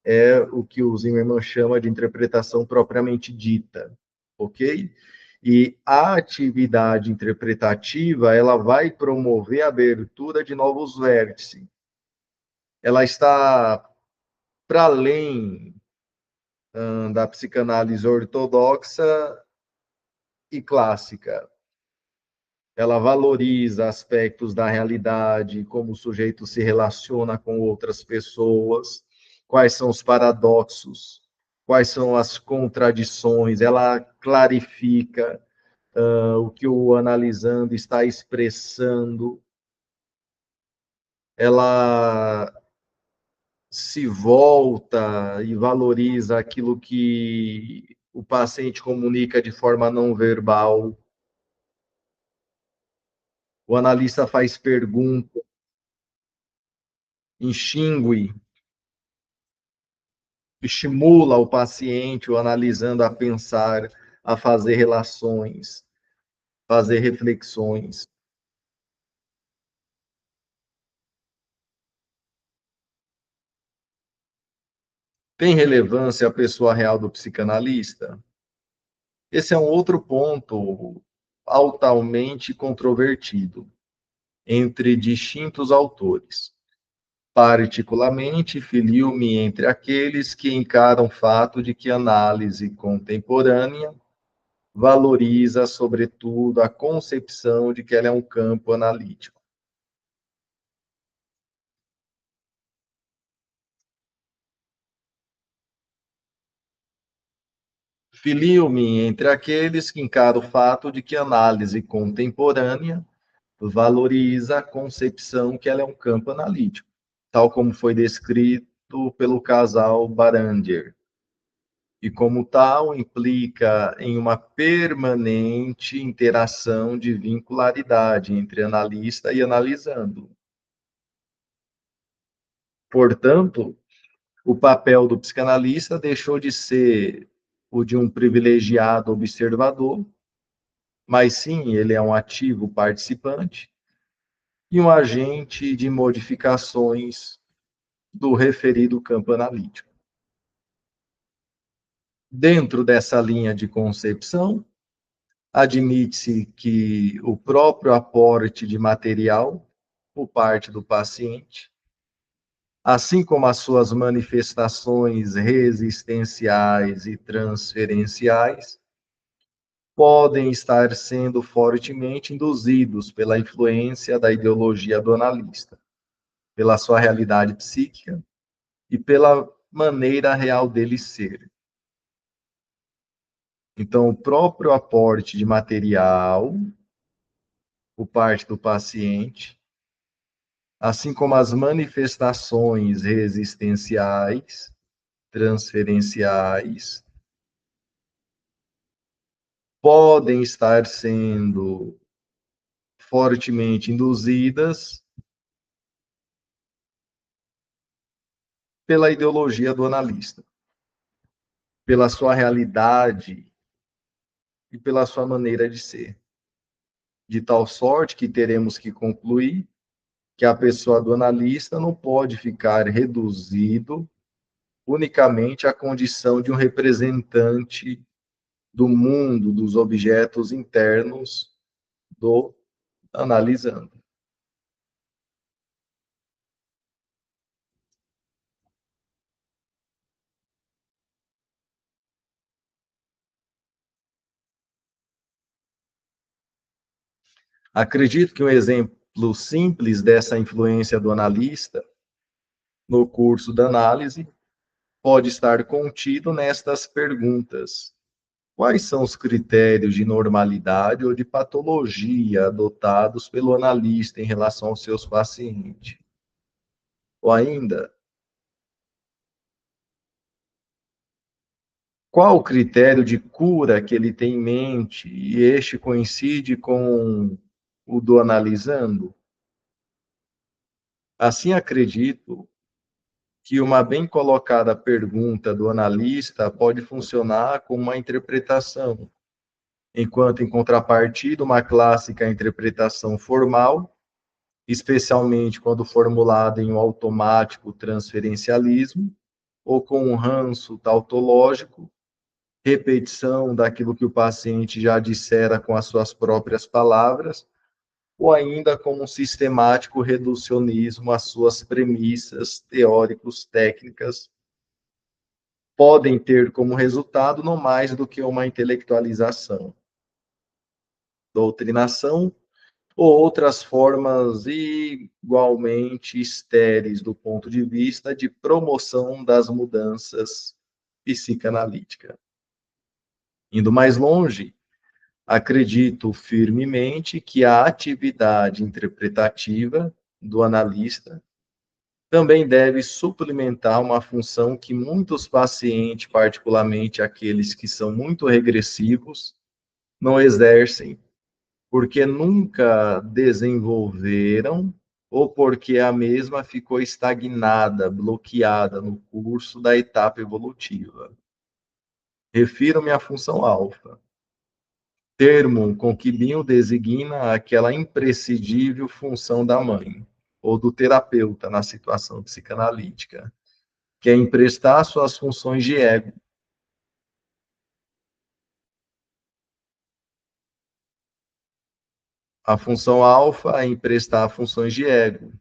é o que o Zimmermann chama de interpretação propriamente dita, ok? E a atividade interpretativa, ela vai promover a abertura de novos vértices. Ela está para além da psicanálise ortodoxa e clássica. Ela valoriza aspectos da realidade, como o sujeito se relaciona com outras pessoas, quais são os paradoxos, quais são as contradições, ela clarifica o que o analisando está expressando, ela se volta e valoriza aquilo que o paciente comunica de forma não verbal. O analista faz perguntas, extingue, estimula o paciente, o analisando, a pensar, a fazer relações, fazer reflexões. Tem relevância a pessoa real do psicanalista? Esse é um outro ponto altamente controvertido entre distintos autores. Particularmente, filio-me entre aqueles que encaram o fato de que a análise contemporânea valoriza, sobretudo, a concepção de que ela é um campo analítico. Filio-me entre aqueles que encaram o fato de que a análise contemporânea valoriza a concepção que ela é um campo analítico, tal como foi descrito pelo casal Baranger, e como tal implica em uma permanente interação de vincularidade entre analista e analisando. Portanto, o papel do psicanalista deixou de ser o de um privilegiado observador, mas sim, ele é um ativo participante e um agente de modificações do referido campo analítico. Dentro dessa linha de concepção, admite-se que o próprio aporte de material por parte do paciente, assim como as suas manifestações resistenciais e transferenciais, podem estar sendo fortemente induzidos pela influência da ideologia do analista, pela sua realidade psíquica e pela maneira real dele ser. Então, o próprio aporte de material por parte do paciente, assim como as manifestações resistenciais, transferenciais, podem estar sendo fortemente induzidas pela ideologia do analista, pela sua realidade e pela sua maneira de ser. De tal sorte que teremos que concluir que a pessoa do analista não pode ficar reduzido unicamente à condição de um representante do mundo, dos objetos internos do analisando. Acredito que um exemplo simples dessa influência do analista no curso da análise pode estar contido nestas perguntas: quais são os critérios de normalidade ou de patologia adotados pelo analista em relação aos seus pacientes? Ou ainda, qual o critério de cura que ele tem em mente e este coincide com o do analisando? Assim, acredito que uma bem colocada pergunta do analista pode funcionar como uma interpretação, enquanto, em contrapartida, uma clássica interpretação formal, especialmente quando formulada em um automático transferencialismo, ou com um ranço tautológico, repetição daquilo que o paciente já dissera com as suas próprias palavras, ou ainda como um sistemático reducionismo às suas premissas teóricos técnicas, podem ter como resultado não mais do que uma intelectualização, doutrinação ou outras formas igualmente estéreis do ponto de vista de promoção das mudanças psicanalíticas. Indo mais longe, acredito firmemente que a atividade interpretativa do analista também deve suplementar uma função que muitos pacientes, particularmente aqueles que são muito regressivos, não exercem, porque nunca desenvolveram ou porque a mesma ficou estagnada, bloqueada no curso da etapa evolutiva. Refiro-me à função alfa, termo com que Bill designa aquela imprescindível função da mãe ou do terapeuta na situação psicanalítica, que é emprestar suas funções de ego. A função alfa é emprestar funções de ego,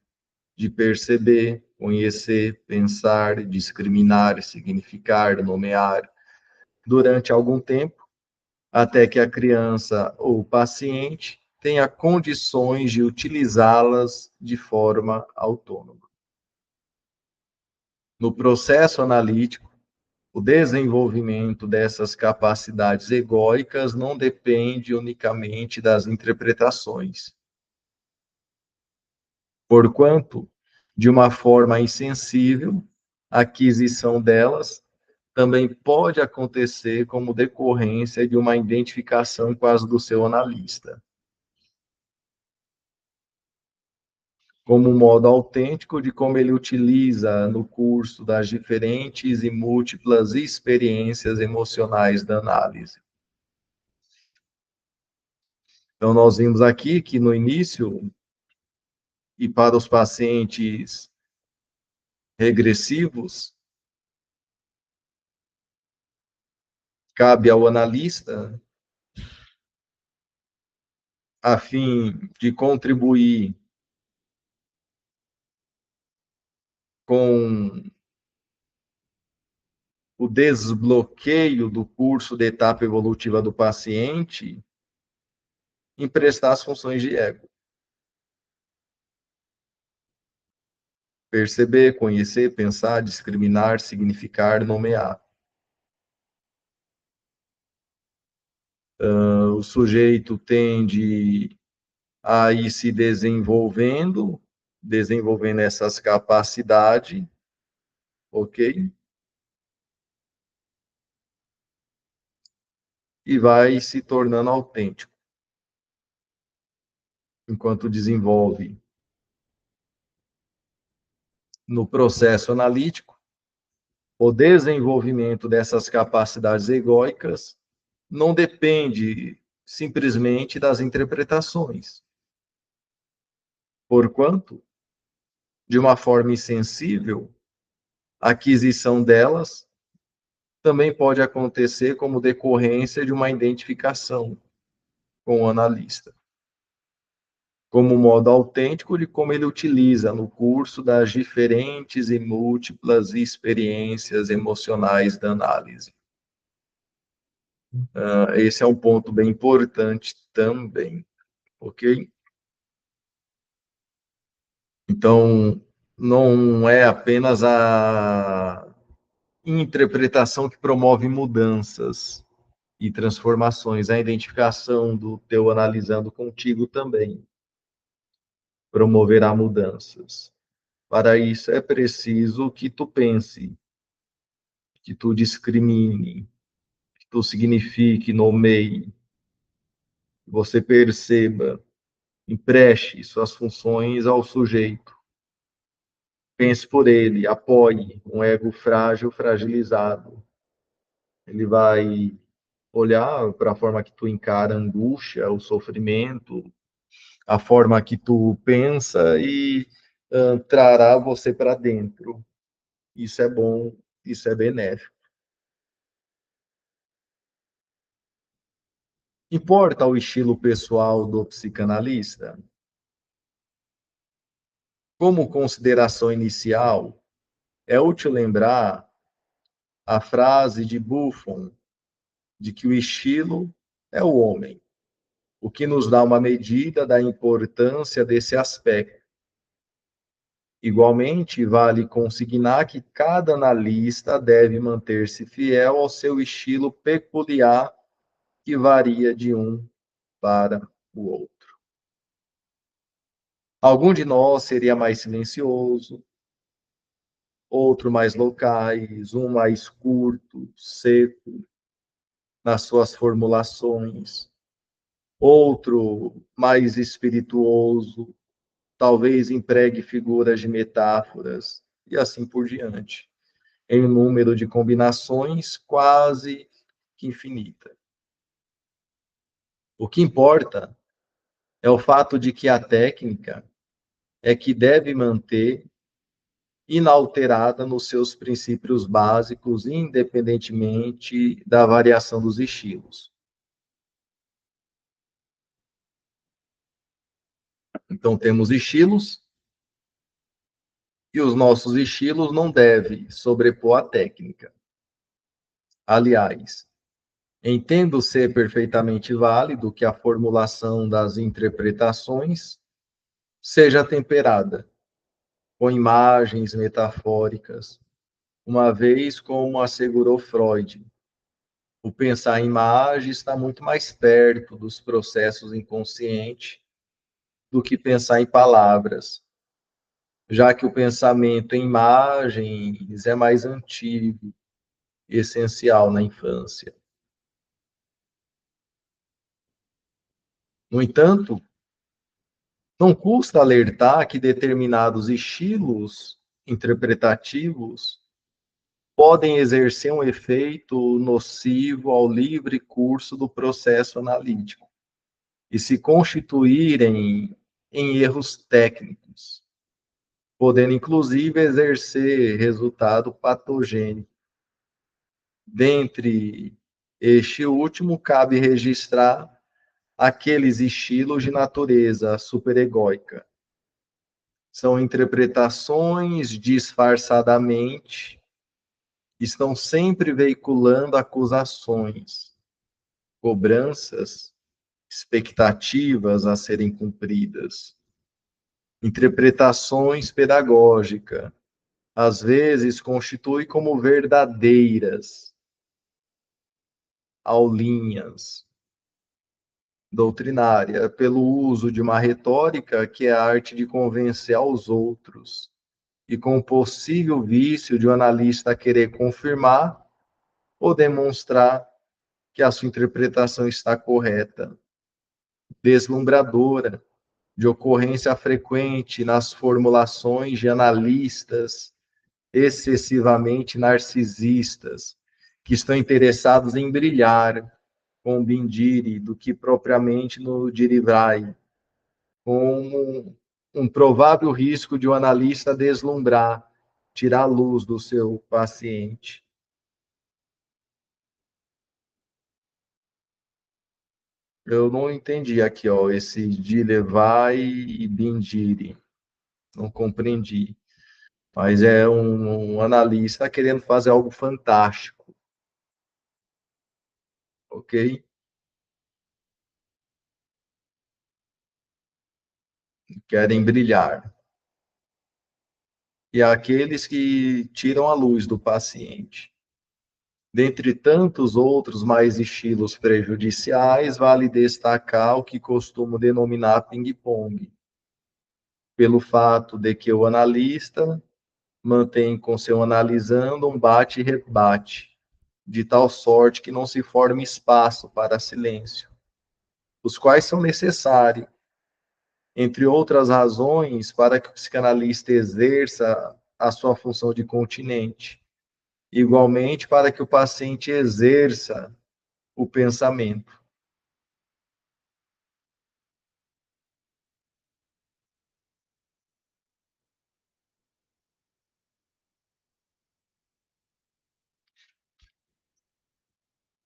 de perceber, conhecer, pensar, discriminar, significar, nomear, durante algum tempo, até que a criança ou o paciente tenha condições de utilizá-las de forma autônoma. No processo analítico, o desenvolvimento dessas capacidades egóicas não depende unicamente das interpretações, porquanto, de uma forma insensível, a aquisição delas também pode acontecer como decorrência de uma identificação com as do seu analista, como um modo autêntico de como ele utiliza no curso das diferentes e múltiplas experiências emocionais da análise. Então, nós vimos aqui que no início, e para os pacientes regressivos, cabe ao analista, a fim de contribuir com o desbloqueio do curso de etapa evolutiva do paciente, emprestar as funções de ego. Perceber, conhecer, pensar, discriminar, significar, nomear. O sujeito tende a ir se desenvolvendo essas capacidades, ok? E vai se tornando autêntico, enquanto desenvolve no processo analítico o desenvolvimento dessas capacidades egóicas não depende simplesmente das interpretações, porquanto, de uma forma insensível, a aquisição delas também pode acontecer como decorrência de uma identificação com o analista, como modo autêntico de como ele utiliza no curso das diferentes e múltiplas experiências emocionais da análise. Esse é um ponto bem importante também, ok? Então, não é apenas a interpretação que promove mudanças e transformações, a identificação do teu analisando contigo também promoverá mudanças. Para isso é preciso que tu pense, que tu discrimine, que tu signifique, nomeie, você perceba, empreste suas funções ao sujeito. Pense por ele, apoie um ego frágil, fragilizado. Ele vai olhar para a forma que tu encara a angústia, o sofrimento, a forma que tu pensa e trará você para dentro. Isso é bom, isso é benéfico. Importa o estilo pessoal do psicanalista? Como consideração inicial, é útil lembrar a frase de Buffon, de que o estilo é o homem, o que nos dá uma medida da importância desse aspecto. Igualmente, vale consignar que cada analista deve manter-se fiel ao seu estilo peculiar, que varia de um para o outro. Algum de nós seria mais silencioso, outro mais locais, um mais curto, seco nas suas formulações, outro mais espirituoso, talvez empregue figuras de metáforas e assim por diante, em um número de combinações quase que infinita. O que importa é o fato de que a técnica é que deve manter inalterada nos seus princípios básicos, independentemente da variação dos estilos. Então, temos estilos, e os nossos estilos não devem sobrepor a técnica. Aliás, entendo ser perfeitamente válido que a formulação das interpretações seja temperada com imagens metafóricas, uma vez como assegurou Freud, o pensar em imagem está muito mais perto dos processos inconscientes do que pensar em palavras, já que o pensamento em imagens é mais antigo e essencial na infância. No entanto, não custa alertar que determinados estilos interpretativos podem exercer um efeito nocivo ao livre curso do processo analítico e se constituírem em erros técnicos, podendo inclusive exercer resultado patogênico. Dentre este último, cabe registrar aqueles estilos de natureza superegóica. São interpretações disfarçadamente, estão sempre veiculando acusações, cobranças, expectativas a serem cumpridas. Interpretações pedagógicas, às vezes, constituem como verdadeiras aulinhas doutrinárias, pelo uso de uma retórica que é a arte de convencer aos outros, e com o possível vício de um analista querer confirmar ou demonstrar que a sua interpretação está correta, deslumbradora, de ocorrência frequente nas formulações de analistas excessivamente narcisistas, que estão interessados em brilhar com o Bindiri do que propriamente no Dirivai, com um provável risco de um analista deslumbrar, tirar a luz do seu paciente. Eu não entendi aqui, ó, esse Dilevai e Bindiri. Não compreendi. Mas é um analista querendo fazer algo fantástico, ok? Querem brilhar. E aqueles que tiram a luz do paciente. Dentre tantos outros mais estilos prejudiciais, vale destacar o que costumo denominar ping-pong, pelo fato de que o analista mantém com seu analisando um bate e rebate, de tal sorte que não se forme espaço para silêncio, os quais são necessários, entre outras razões, para que o psicanalista exerça a sua função de continente, igualmente para que o paciente exerça o pensamento.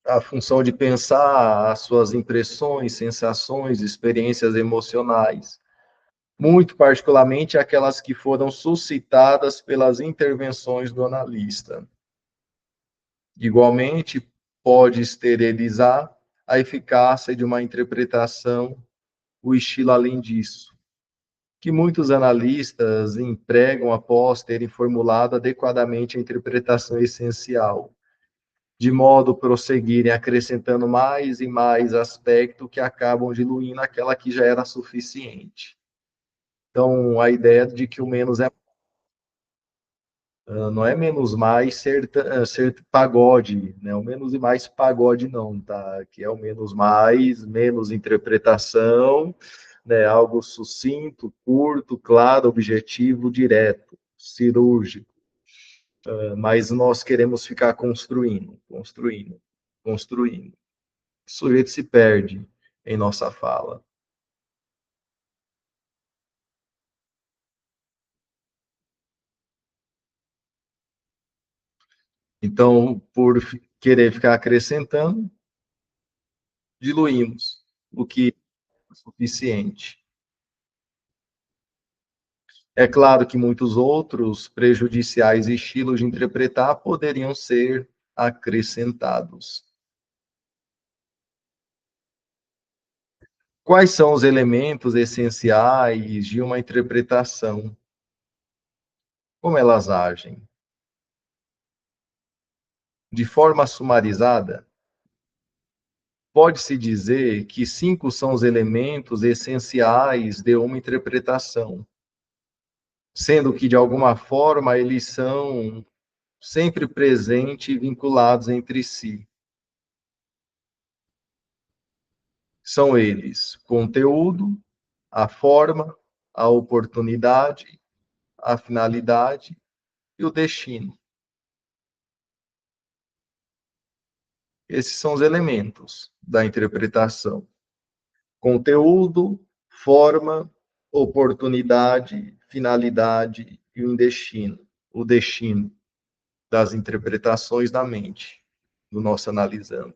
A função de pensar as suas impressões, sensações, experiências emocionais, muito particularmente aquelas que foram suscitadas pelas intervenções do analista. Igualmente, pode esterilizar a eficácia de uma interpretação, o estilo além disso, que muitos analistas empregam após terem formulado adequadamente a interpretação essencial, de modo a prosseguirem acrescentando mais e mais aspectos que acabam diluindo aquela que já era suficiente. Então, a ideia de que o menos é não é menos mais ser pagode, né? O menos e mais pagode não, tá? Que é o menos mais, menos interpretação, né? Algo sucinto, curto, claro, objetivo, direto, cirúrgico. Mas nós queremos ficar construindo, construindo, construindo. O sujeito se perde em nossa fala. Então, por querer ficar acrescentando, diluímos o que é suficiente. É claro que muitos outros prejudiciais estilos de interpretar poderiam ser acrescentados. Quais são os elementos essenciais de uma interpretação? Como elas agem? De forma sumarizada, pode-se dizer que 5 são os elementos essenciais de uma interpretação, sendo que, de alguma forma, eles são sempre presentes e vinculados entre si. São eles: conteúdo, a forma, a oportunidade, a finalidade e o destino. Esses são os elementos da interpretação: conteúdo, forma, oportunidade, finalidade e o destino das interpretações da mente, do nosso analisando.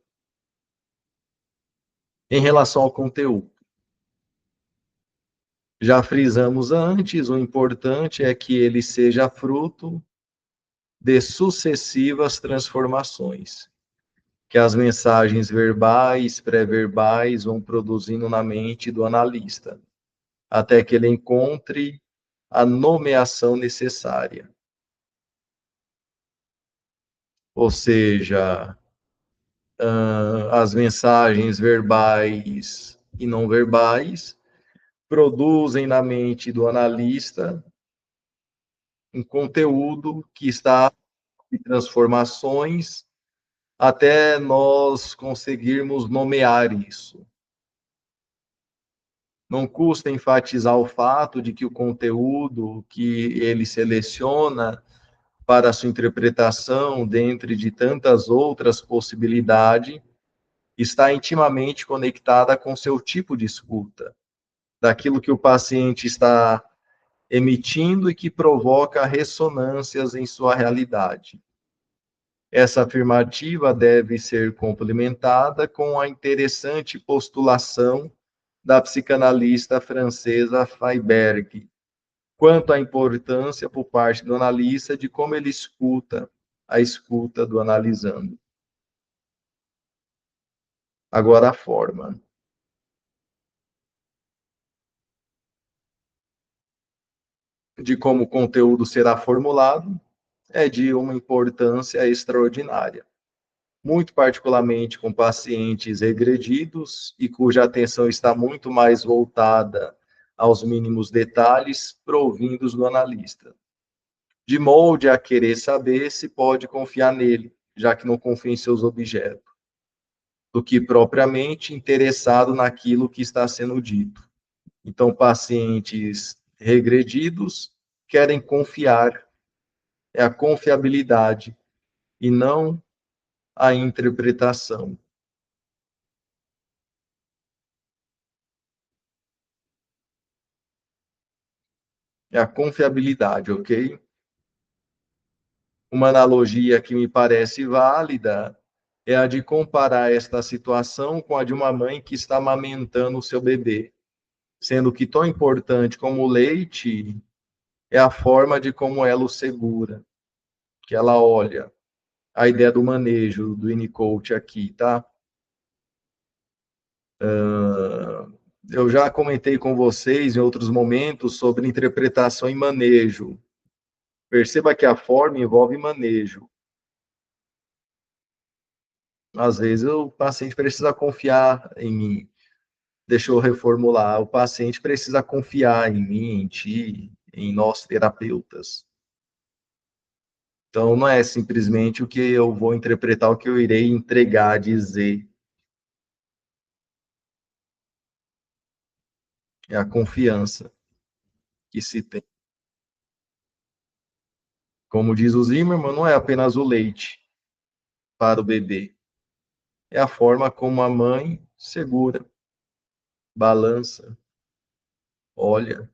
Em relação ao conteúdo, já frisamos antes, o importante é que ele seja fruto de sucessivas transformações, que as mensagens verbais, pré-verbais vão produzindo na mente do analista, até que ele encontre a nomeação necessária. Ou seja, as mensagens verbais e não verbais produzem na mente do analista um conteúdo que está em transformações até nós conseguirmos nomear isso. Não custa enfatizar o fato de que o conteúdo que ele seleciona para a sua interpretação, dentre de tantas outras possibilidades, está intimamente conectada com seu tipo de escuta, daquilo que o paciente está emitindo e que provoca ressonâncias em sua realidade. Essa afirmativa deve ser complementada com a interessante postulação da psicanalista francesa Feyberg, quanto à importância por parte do analista de como ele escuta a escuta do analisando. Agora a forma. De como o conteúdo será formulado é de uma importância extraordinária, muito particularmente com pacientes regredidos e cuja atenção está muito mais voltada aos mínimos detalhes provindos do analista, de molde a querer saber se pode confiar nele, já que não confia em seus objetos, do que propriamente interessado naquilo que está sendo dito. Então, pacientes regredidos querem confiar, é a confiabilidade e não a interpretação. É a confiabilidade, ok? Uma analogia que me parece válida é a de comparar esta situação com a de uma mãe que está amamentando o seu bebê, sendo que tão importante como o leite é a forma de como ela o segura, que ela olha. A ideia do manejo do Winnicott aqui, tá? Eu já comentei com vocês em outros momentos sobre interpretação e manejo. Perceba que a forma envolve manejo. Às vezes o paciente precisa confiar em mim. Deixa eu reformular. O paciente precisa confiar em mim, em ti, em nós terapeutas. Então não é simplesmente o que eu vou interpretar, o que eu irei entregar, dizer. É a confiança que se tem. Como diz o Zimmermann, não é apenas o leite para o bebê. É a forma como a mãe segura, balança, olha.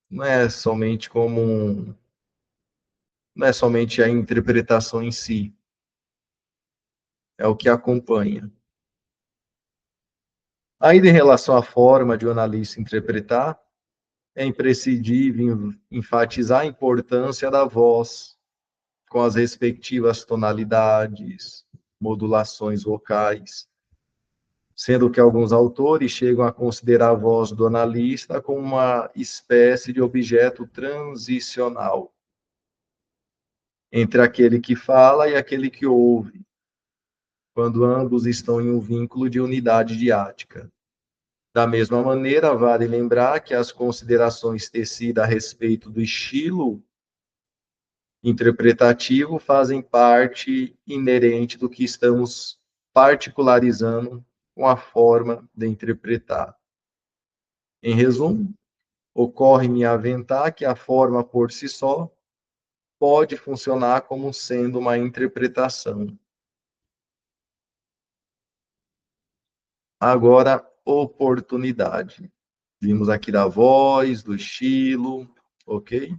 Não é somente como não é somente a interpretação em si, é o que acompanha. Ainda em relação à forma de o analista interpretar, é imprescindível enfatizar a importância da voz, com as respectivas tonalidades, modulações vocais, sendo que alguns autores chegam a considerar a voz do analista como uma espécie de objeto transicional entre aquele que fala e aquele que ouve, quando ambos estão em um vínculo de unidade diática. Da mesma maneira, vale lembrar que as considerações tecidas a respeito do estilo interpretativo fazem parte inerente do que estamos particularizando com a forma de interpretar. Em resumo, ocorre-me aventar que a forma por si só pode funcionar como sendo uma interpretação. Agora, oportunidade. Vimos aqui da voz, do estilo, ok?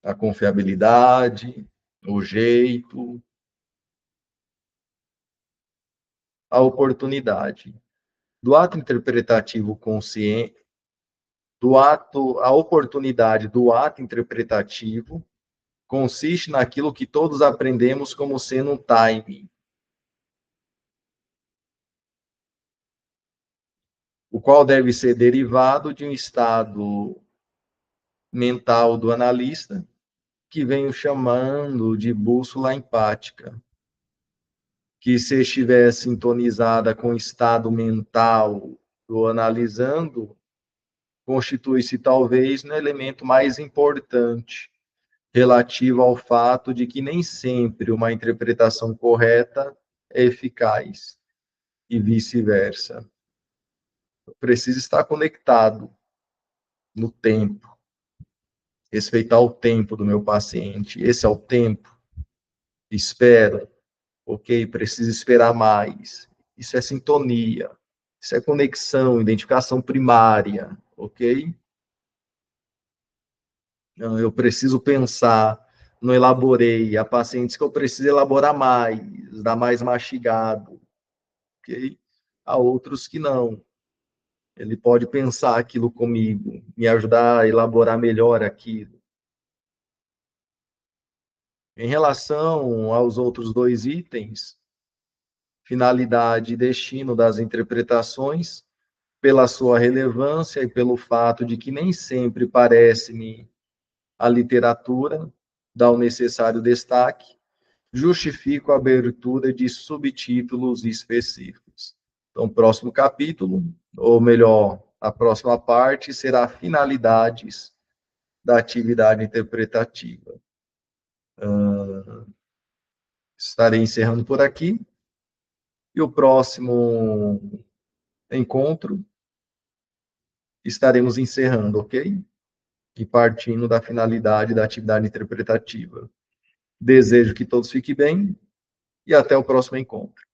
A confiabilidade, o jeito, a oportunidade. Do ato interpretativo consciente, a oportunidade do ato interpretativo consiste naquilo que todos aprendemos como sendo um timing, o qual deve ser derivado de um estado mental do analista, que venho chamando de bússola empática, que se estiver sintonizada com o estado mental do analisando, constitui-se talvez no elemento mais importante relativo ao fato de que nem sempre uma interpretação correta é eficaz e vice-versa. Eu preciso estar conectado no tempo, respeitar o tempo do meu paciente. Esse é o tempo. Espero, ok? Preciso esperar mais. Isso é sintonia. Isso é conexão, identificação primária, ok? Eu preciso pensar, não elaborei. Há pacientes que eu preciso elaborar mais, dar mais mastigado, ok? Há outros que não. Ele pode pensar aquilo comigo, me ajudar a elaborar melhor aquilo. Em relação aos outros dois itens, finalidade e destino das interpretações, pela sua relevância e pelo fato de que nem sempre parece-me a literatura dá o necessário destaque, justifico a abertura de subtítulos específicos. Então, o próximo capítulo, ou melhor, a próxima parte, será finalidades da atividade interpretativa. Estarei encerrando por aqui, e o próximo encontro estaremos encerrando, ok? E partindo da finalidade da atividade interpretativa. Desejo que todos fiquem bem e até o próximo encontro.